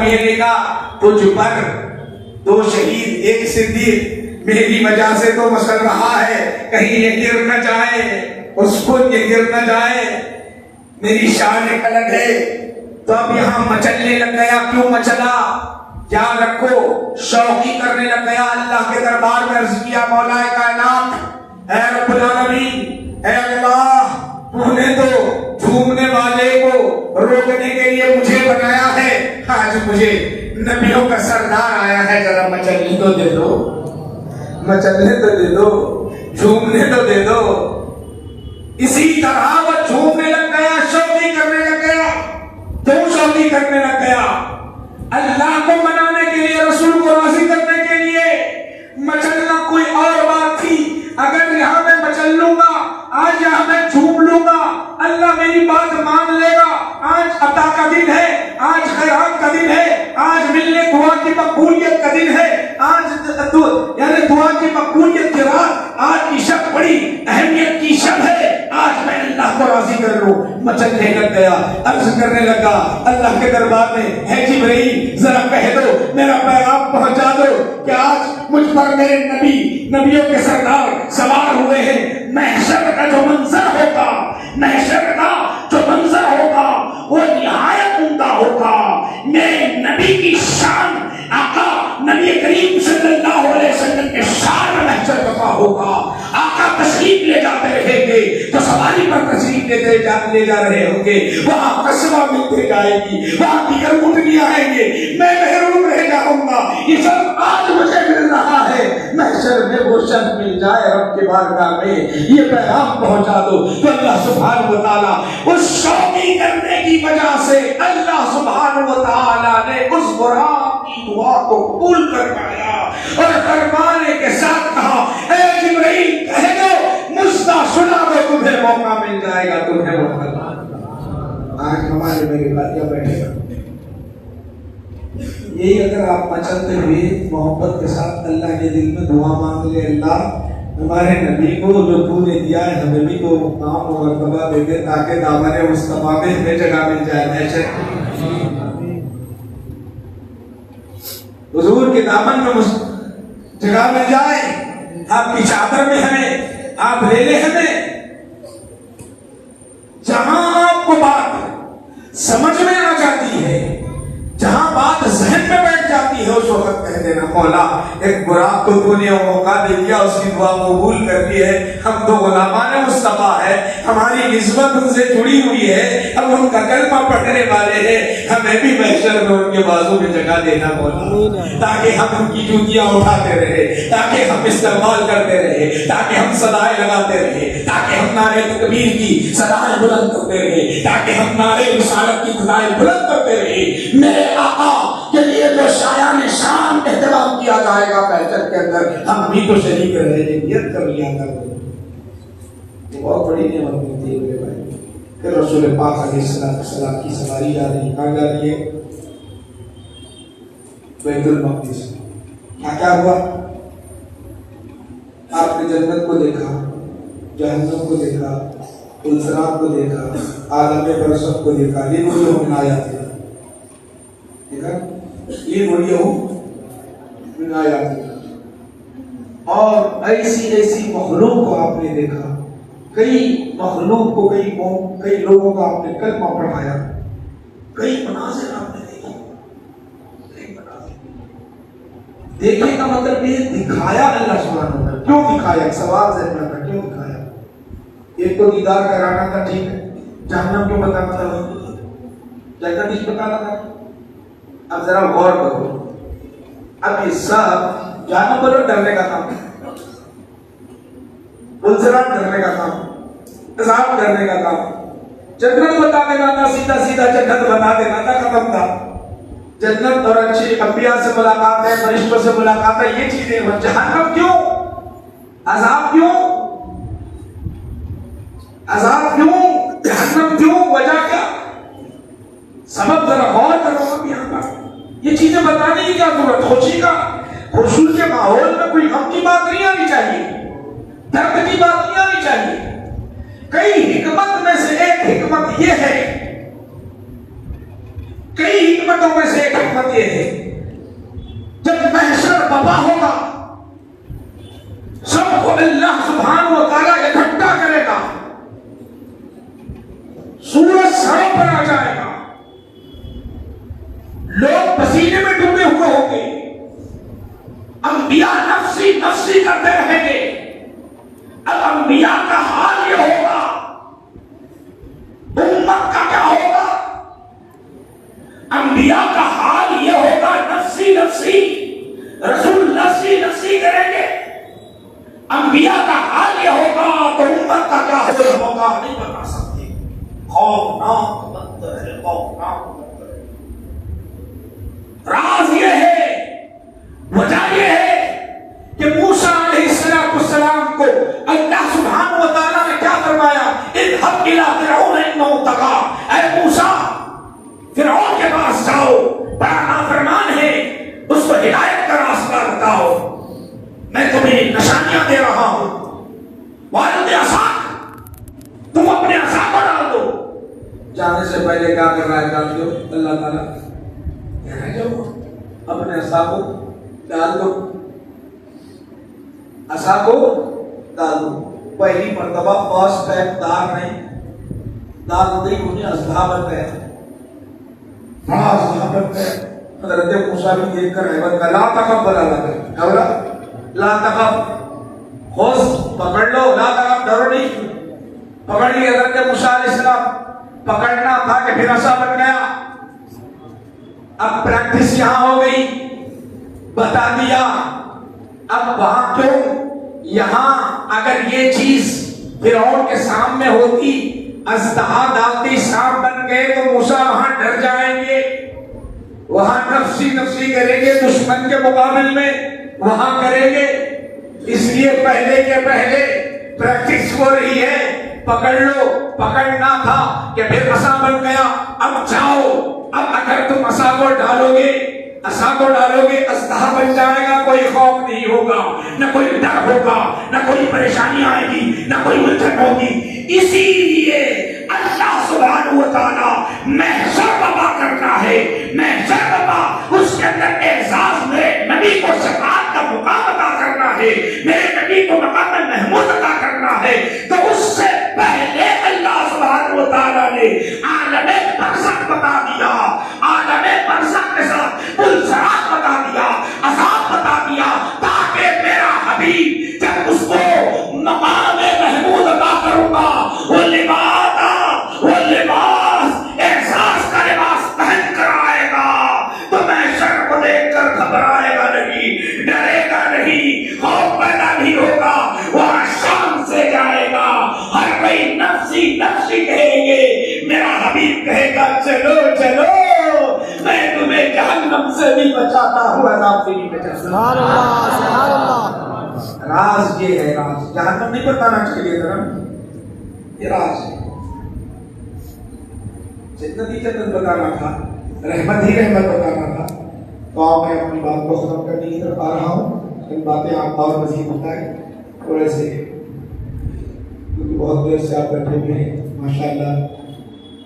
یہ نہیں کہا تجھ پر دو شہید ایک صدیق, میری وجہ سے تو مسل رہا ہے, کہیں یہ گر نہ جائے, اس کو یہ گر نہ جائے, میری شان ایک الگ ہے. تو اب یہاں مچلنے لگ گیا. کیوں مچلا؟ یاد رکھو, شوقی کرنے لگ گیا. اللہ کے دربار میں عرض کیا, مولا کائنات, اے رب العالمین, اے اللہ, تو نے تو جھومنے والے کو روکنے کے لیے مجھے بنایا ہے, آج مجھے نبیوں کا سردار آیا ہے, ذرا مچلنے تو دے دو, مچلنے تو دے دو, جھومنے تو دے دو. اسی طرح وہ جھومنے لگ گیا, شوقی کرنے لگ گیا. کیوں شوقی کرنے لگ گیا؟ اللہ کو منانے کے لیے, رسول کو راضی کرنے کے لیے. مچلنا کوئی اور بات تھی. اگر یہاں میں مچل لوں گا, آج یہاں میں جھوم لوں گا, اللہ میری بات مان لے گا. آج عطا کا دن ہے, آج خیرات کا دن ہے, آج ملنے دعا کی مقبولیت کا دن ہے, آج یعنی دعا کی مقبولیت کی رات, آج کی شب بڑی اہمیت کی شب ہے, آج میں اللہ کو راضی کر لوں. مچلنے لگ گیا, عرض کرنے لگا اللہ کے دربار میں, ہے جبرائیل ذرا کہہ دو, میرا پیغام پہنچا دو کہ آج مجھ پر میرے نبیوں کے سردار سوار ہوئے ہیں. محشر کا جو منظر ہوگا, محشر کا جو منظر ہوگا وہ نہایت عمدہ ہوگا. میرے نبی کی شان, آقا نبی کریم صلی اللہ علیہ وسلم کے شان میں محشر بپا ہوگا. آقا تشریف لے جاتے رہیں گے, جو سواری پر تشریف لے جا رہے ہوں گے, وہاں قصبہ ملتے جائے گی, وہاں دیگر اٹھنیاں آئیں گے, میں محروم رہ جاؤں گا. یہ سب آج مجھے مل رہا ہے. محشر میں وہ شخص مل جائے رب کے بارگاہ میں, یہ پیغام پہنچا دو. تو اللہ سبحانہ و تعالیٰ اس شوقی کرنے کی وجہ سے اللہ سبحانہ و تعالیٰ نے اس غلام کی دعا کو قبول کروایا اور فرمانے کے ساتھ کہا, اے جبرائیل کہہ دو, مجھتا سنا دو, تمہیں موقع مل جائے گا, تمہیں موقع. آج ہمارے میرے بھائیاں بیٹھے گا, یہی اگر آپ مچلتے ہوئے محبت کے ساتھ اللہ کے دل میں دعا مانگ لے, اللہ ہمارے نبی کو جو تو نے دیا ہے ہمیں بھی تو مقام و مرتبہ دے دے, تاکہ دامن مصطفیٰ میں ہمیں جگہ مل جائے. حضور کے دامن میں جگہ مل جائے, آپ کی چادر میں ہمیں آپ لے لے ہمیں. جہاں آپ کو بات سمجھ میں آ جاتی ہے, جہاں بات ذہن میں بیٹھ جاتی ہے, اس وقت کہہ دینا, مولا ایک براق کو تو نے موقع دے دیا, اس کی دعا قبول کر لی ہے. ہم تو غلامان مصطفیٰ ہے, ہماری نسبت ان سے جڑی ہوئی ہے, اب ان کا کلمہ پڑھنے والے ہیں, ہمیں بھی محشر میں ان کے بازو میں جگہ دینا مولا, تاکہ ہم ان کی جوتیاں اٹھاتے رہے, تاکہ ہم استعمال کرتے رہے, تاکہ ہم صدائیں لگاتے رہے, تاکہ ہم نعرے تکبیر کی صدائیں بلند کرتے رہے, تاکہ ہم نعرے رسالت کی صدائیں بلند کرتے رہے. میرے آقا کے لیے جو شایان شان اہتمام کیا جائے گا محشر کے اندر, ہم بھی تو شریک رہے, نیت کر لیا کر. بہت بڑی نعمت ملتی ہے میرے بھائی. پھر رسول پاک علیہ السلام کی سواری جا رہی ہے, کہاں جا رہی ہے؟ بیت المقدس. کیا ہوا؟ آپ نے جنت کو دیکھا, جہنم کو دیکھا, پلسرات کو دیکھا, عالم برزخ کو دیکھا. یہ وہی ہم آیات ہیں, یہ وہی ہم آیات ہیں. اور ایسی مخلوق کو آپ نے دیکھا, کئی مخلوق کو, کئی لوگوں کا آپ نے کلمہ پڑھایا, کئی مناظر آپ نے دیکھے, کئی مناظر. دیکھنے کا مطلب یہ دکھایا اللہ سبحانہ وتعالیٰ. کیوں دکھایا؟ سوال ذہن میں تھا, کیوں دکھایا؟ ایک تو دیدار کرانا تھا, ٹھیک ہے. جہنم کیوں بتانا تھا؟ جنت اس بتانا تھا. اب ذرا غور کرو, اب یہ سب جہنم پر ڈرنے کا کام, پلسرات ڈرنے کا کام, عذاب ڈرنے کا کام. جنت بتا دینا تھا, سیدھا جنت بتا دینا تھا, ختم تھا. جنت اور اچھے انبیاء سے ملاقات ہے, فرشتوں سے ملاقات ہے, یہ چیزیں. جہنم کیوں؟ عذاب کیوں؟ عذاب کیوں؟ جہنم کیوں؟ وجہ کیا؟ سبب ذرا غور کرو آپ یہاں پر. یہ چیزیں بتانے کی کیا ضرورت؟ خوشی کا خوشی کے ماحول میں کوئی غم کی بات نہیں آنی چاہیے، درد کی بات نہیں آنی چاہیے. کئی حکمت میں سے ایک حکمت یہ ہے، کئی حکمتوں میں سے ایک حکمت یہ ہے، جب محشر بابا ہوگا سب کو اللہ سبحانہ و تعالیٰ اکٹھا کرے گا، سورج سروں پر آ جائے گا، لوگ پسینے میں ڈوبے ہوئے ہوں گے، انبیاء نفسی نفسی کرتے رہیں گے. اب انبیاء کا حال یہ ہوگا، امت کا کیا ہوگا؟ انبیاء کا حال یہ ہوگا نفسی نفسی، رسول نفسی نفسی کریں گے. انبیاء کا حال یہ ہوگا تو امت کا کیا ہوگا نہیں بتا سکتے. خوفناک منظر ہے، خوفناک منظر ہے. راز یہ ہے، وجہ یہ ہے کہ موسیٰ علیہ السلام کو اللہ سبحانہ و تعالیٰ نے کیا فرمایا؟ اذهب الى فرعون انه طغى. اے موسیٰ فرعون کے پاس جاؤ، بڑا نافرمان ہے، اس کو ہدایت کا راستہ بتاؤ، میں تمہیں نشانیاں دے رہا ہوں. والد عصاک، تم اپنے عصا کو ڈال دو. جانے سے پہلے کیا کر رہا ہے جانتے ہو؟ اللہ تعالیٰ کہہ رہا ہے جاؤ اپنے عصا کو ڈال دو، عصا کو ڈال دو. پہلی مرتبہ فرسٹ ٹائم دار نہیں ڈال دی، انہیں اصحاب بن گیا، بڑا اصحاب بن گیا. حضرت موسیٰ بھی دیکھ کر رحمت کا لا تخف بلا لگا، لا تخف، خوف پکڑ لو، لا تخف، ڈرو نہیں. پکڑ لی حضرت موسیٰ علیہ السلام. پکڑنا تھا کہ پھر عصا بن گیا. اب پریکٹس یہاں ہو گئی، بتا دیا. اب وہاں کیوں؟ یہاں اگر یہ چیز فرعون کے سامنے ہوتی، اژدہا ڈالتی، سانپ بن گئے، تو موسیٰ وہاں ڈر جائیں گے، وہاں نفسی نفسی کریں گے، دشمن کے مقابل میں وہاں کریں گے. اس لیے پہلے کے پہلے پریکٹس ہو رہی ہے. پکڑ لو، پکڑنا تھا کہ پھر عصا بن گیا. اب جاؤ، اب اگر تم عصا کو ڈالو گے، عصا کو ڈالو گے، اژدہا بن جائے گا، کوئی خوف نہیں ہوگا، نہ کوئی ڈر ہوگا، نہ کوئی پریشانی آئے گی، نہ کوئی الجھن ہوگی. اسی لیے اللہ سبحانہ و تعالیٰ محشر بابا کرنا ہے. محشر بابا اس کے اندر اعزاز میں نبی کو شفاعت کا مقام عطا کرنا ہے، میرے نبی کو مقام محمود عطا کرنا ہے. تو اس سے پہلے اللہ سبحانہ و تعالیٰ نے عالم برزخ بتا دیا، عالم برزخ کے ساتھ پلسرات بتا دیا، عذاب بتا دیا، تاکہ میرا حبیب جب اس کو مقام محمود عطا کروں گا، وہ لباس احساس کا لباس پہن کر آئے گا، تو محشر کو دیکھ کر گھبرائے گا نہیں، ڈرے گا نہیں، خوف پیدا نہیں ہوگا. وہاں شام سے جائے گا، ہر کوئی نفسی نفسی کہیں گے، میرا حبیب کہے گا چلو چلو، میں تمہیں جہنم سے بھی بچاتا ہوں، عذاب سے بھی بچاتا ہوں. سبحان اللہ، سبحان اللہ. راز یہ ہے، راز جہنم نہیں بتانا چاہیے تھا، یہ راز ہے. جنت ہی جنت بتانا تھا، رحمت ہی رحمت بتانا تھا. تو آپ میں اپنی بات کو ختم کرنے کی طرف آ رہا ہوں. ان باتیں آپ اور مزید بتائیں تھوڑے سے، کیونکہ بہت دیر سے آپ بیٹھے ہوئے ہیں. ماشاءاللہ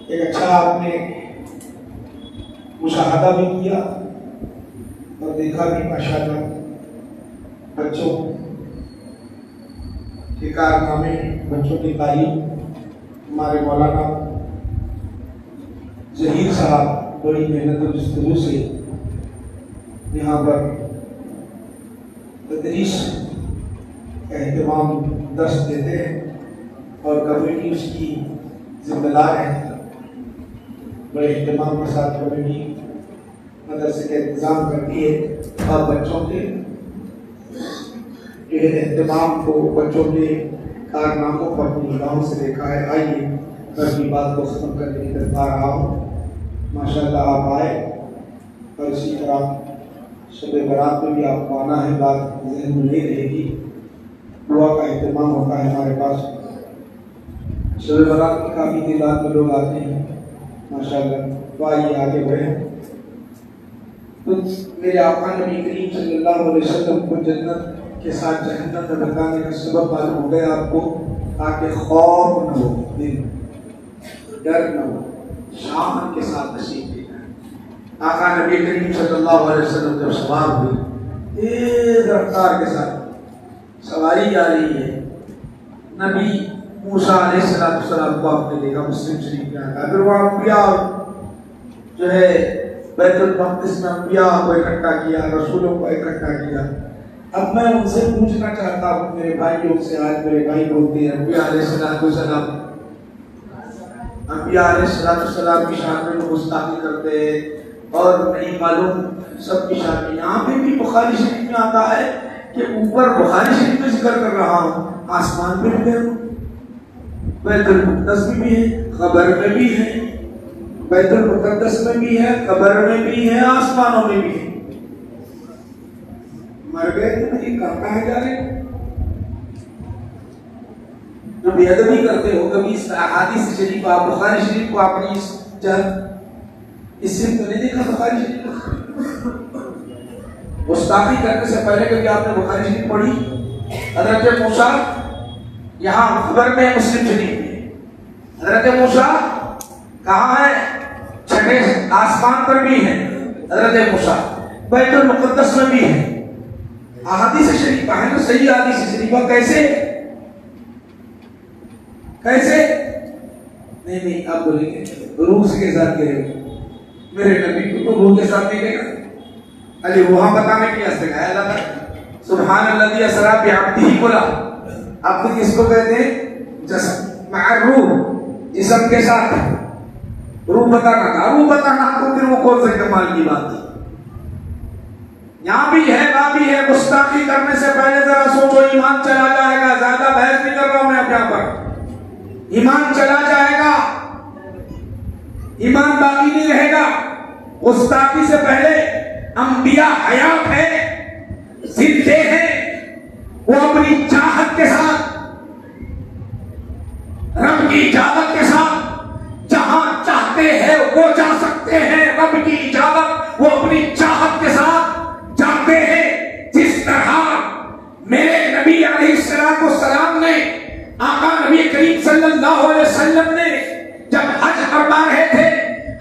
ایک اچھا آپ نے مشاہدہ بھی کیا اور دیکھا بھی. ماشاءاللہ بچوں کے کارنامے، بچوں کی تعلیم، ہمارے مولانا ظہیر صاحب بڑی محنت و جستجو سے یہاں پر تدریس کا اہتمام درس دیتے ہیں اور کمیونٹی اس کی ذمہ دار ہے. بڑے اہتمام کے ساتھ کمیونٹی مدرسے کا انتظام کرتی ہے اور بچوں کے اہتمام کو، بچوں کے کارناموں کو اپنی نگاہوں سے دیکھا ہے. آئیے میں اپنی بات کو ختم کرنے کی طرف آ رہا ہوں. ماشاءاللہ آپ آئے اور اسی طرح شب برات میں بھی آپ کو آنا ہے، بات ذہن میں نہیں رہے گی. دعا کا اہتمام ہوتا ہے ہمارے پاس. شب برات کی کافی تعداد میں لوگ آتے ہیں ماشاءاللہ. تو آئیے آگے بڑھیں. تو میرے آقا نبی کریم صلی اللہ علیہ وسلم کو جنت کے ساتھ جہنم میں بتانے کا سبب معلوم ہو گیا آپ کو، تاکہ خوف نہ ہو، ڈر نہ ہو، شان کے ساتھ تشریف لے جائیں. آقا نبی کریم صلی اللہ علیہ وسلم جب سوار ہوئے، تیز رفتار کے ساتھ سواری جا رہی ہے. نبی موسیٰ علیہ السلام کو آپ نے دیکھا، مسلم شریف میں آتا ہے. پھر وہ انبیاء جو ہے بیت المقدس میں انبیاء کو اکٹھا کیا، رسولوں کو اکٹھا کیا. اب میں ان سے پوچھنا چاہتا ہوں میرے بھائیوں سے، آج میرے بھائی بولتے ہیں انبیاء علیہ السلام کی شان میں گستاخی کرتے ہیں اور نہیں معلوم سب کی شان میں. یہاں پہ بھی بخاری شریف میں آتا ہے کہ اوپر بخاری شریف میں ذکر کر رہا ہوں، آسمان میں بھی ہے، بیت المقدس میں بھی ہے، قبر میں بھی ہے. بیت المقدس میں بھی ہے، قبر میں بھی ہے، آسمانوں میں بھی ہے. مر گئے تو نہیں، کہاں ہے جا رہے؟ جو بے ادبی کرتے ہو، کبھی اس احادیث شریف آپ بخاری شریف کو اپنی اس سے تو نہیں دیکھا. بخاری شریف گستاخی کرنے سے پہلے کبھی آپ نے بخاری شریف پڑھی؟ حضرت موسیٰ یہاں خبر میں مسلم شریف میں، حضرت موسیٰ کہاں ہے؟ چھٹے آسمان پر بھی ہے حضرت موسیٰ، بیت المقدس میں بھی ہے. احادیث شریفہ ہے نا، صحیح احادیث شریفہ. کیسے نہیں آپ بولیں گے روح کے ساتھ کہہ رہے ہو. میرے نبی کو تو روح کے ساتھ نہیں کہے گا. علی وہاں بتانے کی واسطے کہا اللہ تعالیٰ سبحان الذی اسری بعبدہ بولا. آپ کو کس کو کہتے ہیں؟ جسم مع روح، جسم کے ساتھ روح بتانا تھا. روح بتانا تو پھر وہ کون سے کمال کی بات ہے؟ یہاں بھی ہے، وہاں بھی ہے. گستاخی کرنے سے پہلے ذرا سوچو، ایمان چلا جائے گا. زیادہ بحث نہیں کر رہا ہوں میں اب یہاں پر. ایمان چلا جائے گا، ایمان باقی نہیں رہے گا. گستاخی سے پہلے انبیاء حیات ہے، زندے ہیں، وہ اپنی چاہت کے ساتھ، رب کی اجازت کے ساتھ جہاں چاہتے ہیں وہ جا سکتے ہیں. رب کی اجازت وہ اپنی چاہت کے ساتھ جاتے ہیں. جس طرح میرے نبی علیہ السلام نے، آقا نبی کریم صلی اللہ علیہ وسلم نے جب حج فرما رہے تھے،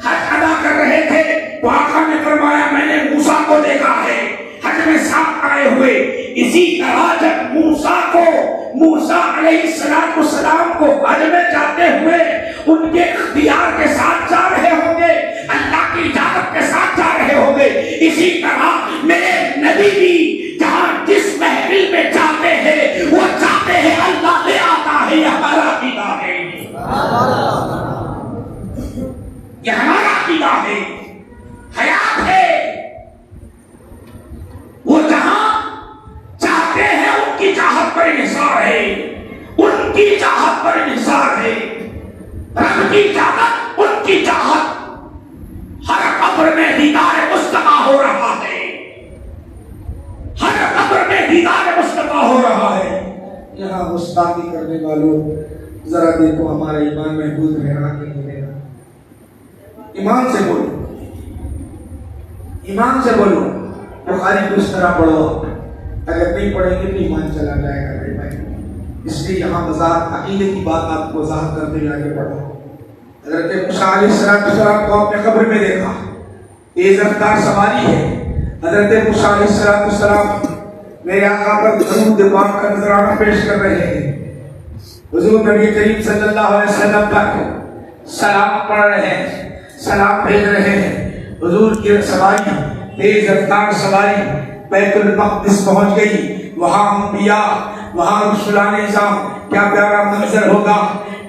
حج ادا کر رہے تھے، تو آقا نے فرمایا میں نے موسیٰ کو دیکھا ہے حج میں ساتھ آئے ہوئے. اسی طرح جب موسیٰ علیہ السلام کو حج میں جاتے ہوئے ان کے اختیار کے ساتھ جا رہے ہوں گے، اللہ کی اجازت کے ساتھ جا رہے ہوں گے، اسی طرح میرے نبی بھی جہاں جس محفل میں جاتے ہیں وہ چاہتے ہیں اللہ لے آتا ہے. یہ ہمارا عقیدہ ہے، یہ ہمارا عقیدہ ہے، حیات ہے. وہ جہاں چاہتے ہیں ان کی چاہت پر انحصار ہے، ان کی چاہت پر انحصار ہے. رب کی چاہت، ان کی چاہت. ہر قبر میں دیدار مصطفیٰ ہو رہا ہے، ہر قبر میں دیدار مصطفیٰ ہو رہا ہے. یہاں گستاخی کرنے والوں ذرا دیکھو ہمارا ایمان محفوظ رہنا کہ نہیں رہنا. ایمان سے بولو، ایمان سے بولو. بخاری کو اس طرح پڑھو، اگر نہیں پڑھیں گے تو ایمان چلا جائے گا میرے بھائی. اس لیے یہاں وضاحت عقیدے کی بات آپ کو وضاحت کرتے ہوئے آگے بڑھو. حضرت موسیٰ علیہ السلام کو اپنے قبر میں دیکھا، تیز رفتار سواری ہے. حضرت موسیٰ علیہ السلام میرے آقا پر درود پاک کا نذرانہ پیش کر رہے ہیں. حضور نبی کریم صلی اللہ علیہ وسلم پر سلام پڑھ رہے ہیں، سلام بھیج رہے ہیں. حضور کی سواری، تیز رفتار سواری بیت المقدس پہنچ گئی. وہاں انبیاء، وہاں رسولان نظام. کیا پیارا منظر ہوگا،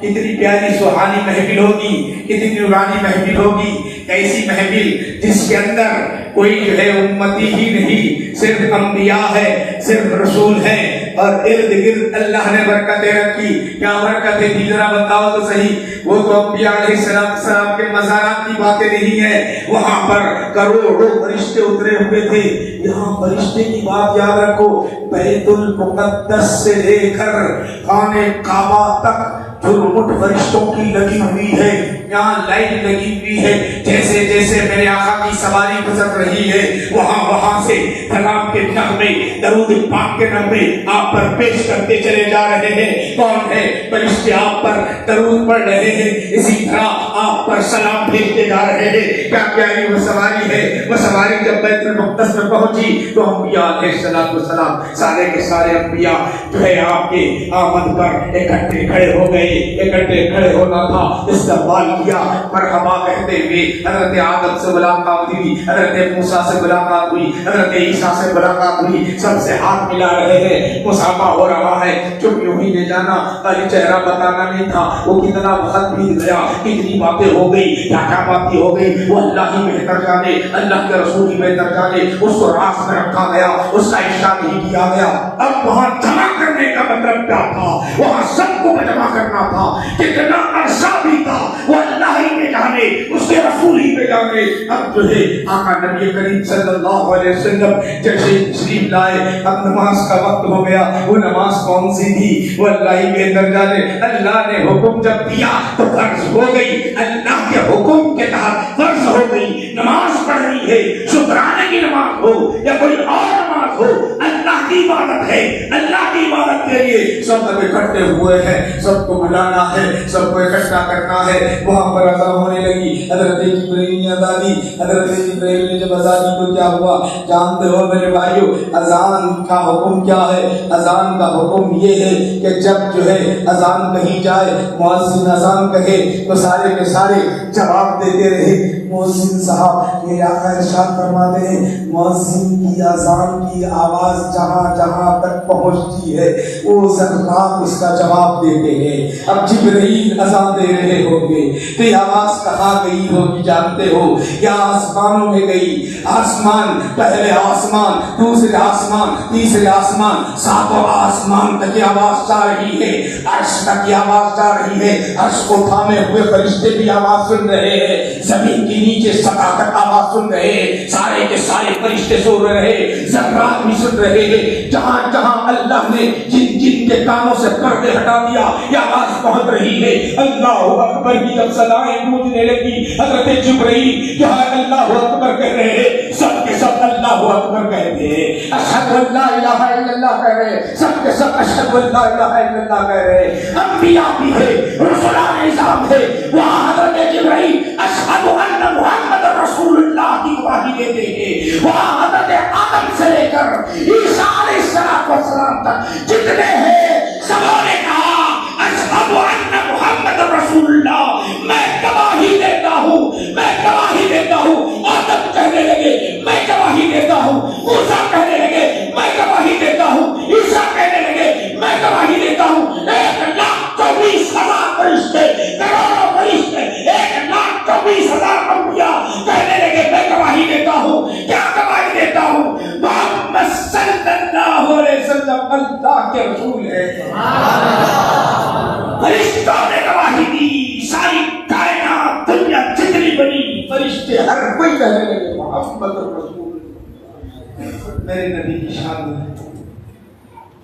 کتنی پیاری سہانی محفل ہوگی، کتنی نورانی محفل ہوگی. ایسی محفل جس کے اندر کوئی جو ہے امتی ہی نہیں، صرف انبیاء ہے، صرف رسول ہے. اور ارد گرد اللہ نے برکتیں رکھی. کیا برکتیں تھی ذرا بتاؤ تو صحیح. وہ تو انبیاء علیہ السلام کے مزارات کی باتیں نہیں ہے. وہاں پر کروڑوں فرشتے اترے ہوئے تھے. یہاں فرشتے کی بات یاد رکھو. بیت المقدس سے لے کر خانے کعبہ تک جھرمٹ فرشتوں کی لگی ہوئی ہے. یہاں لائن لگی ہوئی ہے. جیسے جیسے میرے آقا کی سواری گزر رہی ہے وہاں سے کلام کے نغمے درود پاک کے نغمے آپ پر پیش کرتے چلے جا رہے ہیں. کون ہے؟ فرشتے آپ پر درود پڑھ رہے ہیں. اسی طرح آپ پر سلام بھیجتے جا رہے ہیں. کیا پیاری وہ سواری ہے. وہ سواری جب بیت المقدس میں پہنچی تو انبیاء علیہ السلام سارے کے سارے انبیاء جو ہے آپ کے آمد پر اکٹھے کھڑے ہو گئے. اکٹھے کھڑے ہونا تھا. استقبال کیا. مرحبا کہتے ہوئے حضرت آدم سے ملاقات ہوئی. حضرت موسیٰ سے ملاقات ہوئی. حضرت عیسیٰ سے ملاقات ہوئی. سب سے ہاتھ ملا رہے ہیں. مصافحہ ہو رہا ہے. چپ یوں ہی لے جانا خالی چہرہ بتانا نہیں تھا. وہ کتنا وقت بیت گیا. کتنی باتیں ہو گئی. کیا کیا باتیں ہو گئی وہ اللہ ہی بہتر جانے. اللہ کے رسول ہی بہتر جانے. اس کو راز میں رکھا گیا. اس کا اشارہ نہیں کیا گیا. اب وہاں جمع کرنے کا مطلب کیا تھا؟ وہاں سب کو جمع کرنا تھا. کتنا عرصہ بھی تھا وہ اللہ ہی پہ جانے. اس کے رسول ہی پہ جانے. اب جو ہے آقا نبی کریم صلی اللہ علیہ وسلم جیسے تشریف لائے. اب نماز کا وقت ہو گیا. وہ نماز کون سی تھی وہ اللہ ہی بہتر جانے. اللہ نے حکم جب دیا تو فرض ہو گئی. اللہ کے حکم کے تحت فرض ہو گئی. نماز پڑھنی ہے. شکرانے کی نماز ہو یا کوئی اور نماز ہو اللہ کی عبادت ہے. اللہ کی عبادت کے لیے سب اکٹھے ہوئے ہیں. سب کو بلانا ہے. سب کو اکٹھا کرنا ہے. وہاں پر اذان ہونے لگی. حضرت جبرائیل نے اذان دی. حضرت جبرائیل نے جب اذان دی تو کیا ہوا جانتے ہو میرے بھائیو؟ اذان کا حکم کیا ہے؟ اذان کا حکم یہ ہے کہ جب جو ہے اذان کہیں جائے مؤذن اذان کہے تو سارے کے سارے جواب دیتے رہے. مؤذن صاحب میرے آقا ارشاد فرماتے ہیں مؤذن کی اذان کی آواز جہاں جہاں تک پہنچتی ہے وہ زکات اس کا جواب دیتے ہیں. اب جبرائیل اذان دے رہے ہوں گے تو یہ آواز کہاں گئی ہوگی جانتے ہو؟ یا آسمانوں میں گئی. آسمان پہلے آسمان دوسرے آسمان تیسرے آسمان ساتوں آسمان تک یہ آواز جا رہی ہے. عرش تک یہ آواز جا رہی ہے. عرش کو تھامے ہوئے فرشتے بھی آواز سن رہے ہیں. زمین کے نیچے سطح تک آواز سن رہے ہیں. سارے کے سارے فرشتے سن رہے ہیں. ذرات بھی سن رہے ہیں. جہاں جہاں اللہ نے جن جن کے کانوں سے پردے ہٹا دیا یہ آواز پہنچ رہی ہے. اللہ اکبر کی جب صدائیں گونجنے لگی حضرت جبرائیل جو ہے اللہ اکبر کہہ رہے ہیں. سب کے سب اللہ اکبر کہتے ہیں. اشہد ان لا الہ الا اللہ کہہ رہے ہیں. سب کے سب اشہد ان لا الہ الا اللہ کہہ رہے ہیں. انبیاء بھی ہے رسولان نظام ہے. وہاں حضرت جبرائیل اشہد ان محمد رسول اللہ کی گواہی دیتے ہیں. وہاں حضرت آدم سے لے کر عیسیٰ علیہ السلام تک جتنے ہیں سبوں نے کہا اشہد ان محمد رسول اللہ. میں گواہی دیتا ہوں. میں گواہی دیتا ہوں. آدم کہنے لگے میں گواہی دیتا ہوں. موسیٰ کہنے لگے میں گواہی دیتا ہوں. عیسیٰ کہنے لگے میں گواہی دیتا ہوں. 1,24,000 فرشتے کروڑوں فرشتے 1,24,000 انبیاء کہنے لگے میں گواہی دیتا ہوں. کیا گواہی دیتا ہوں؟ محمد صلی اللہ علیہ وسلم اللہ کے رسول ہے. فرشتوں نے گواہی دی. ساری کائنات دنیا جتنی بنی فرشتے ہر کوئی کہنے لگے محمد رسول. میرے نبی کی شان ہے.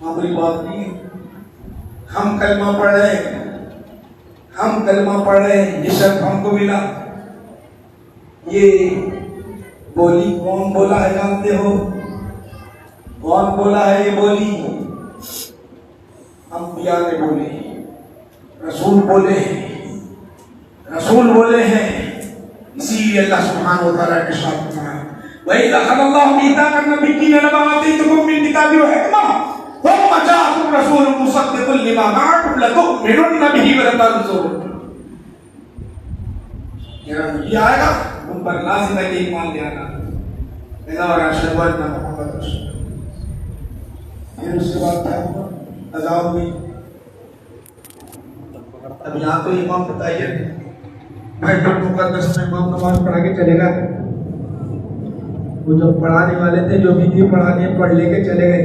معمولی بات نہیں. ہم کلمہ پڑھ رہے ہیں. ہم کلمہ پڑھ رہے ہیں. یہ شرف ہم کو ملا. یہ بولی کون بولا ہے جانتے ہو؟ کون بولا ہے یہ بولی؟ انبیاء نے بولے. رسول بولے ہیں. رسول بولے ہیں. اسی لیے اللہ سبحانہ و تعالیٰ کے ساتھ فرمایا وَإِذَا أَخَذَ اللَّهُ مِيثَاقَ النَّبِيِّينَ لَمَا آتَيْتُكُم مِّن كِتَابٍ وَحِكْمَةٍ ثُمَّ جَاءَكُمْ رَسُولٌ مُصَدِّقٌ لِّمَا مَعَكُمْ لَتُؤْمِنُنَّ بِهِ وَلَتَنصُرُنَّهُ. یہ آئے گا ان پر لازم ہے کہ ایمان لے آنا. أَشْهَدُ أَنَّ مُحَمَّدًا رَسُولُ اللَّهِ. پھر اس کے بعد کیا ہوا؟ اذان ہوئی. اب یہاں تو امام بتائیے بیت المقدس میں امام نماز پڑھا کے چلے گئے. وہ جو پڑھانے والے تھے جو بھی تھے پڑھانے پڑھ لے کے چلے گئے.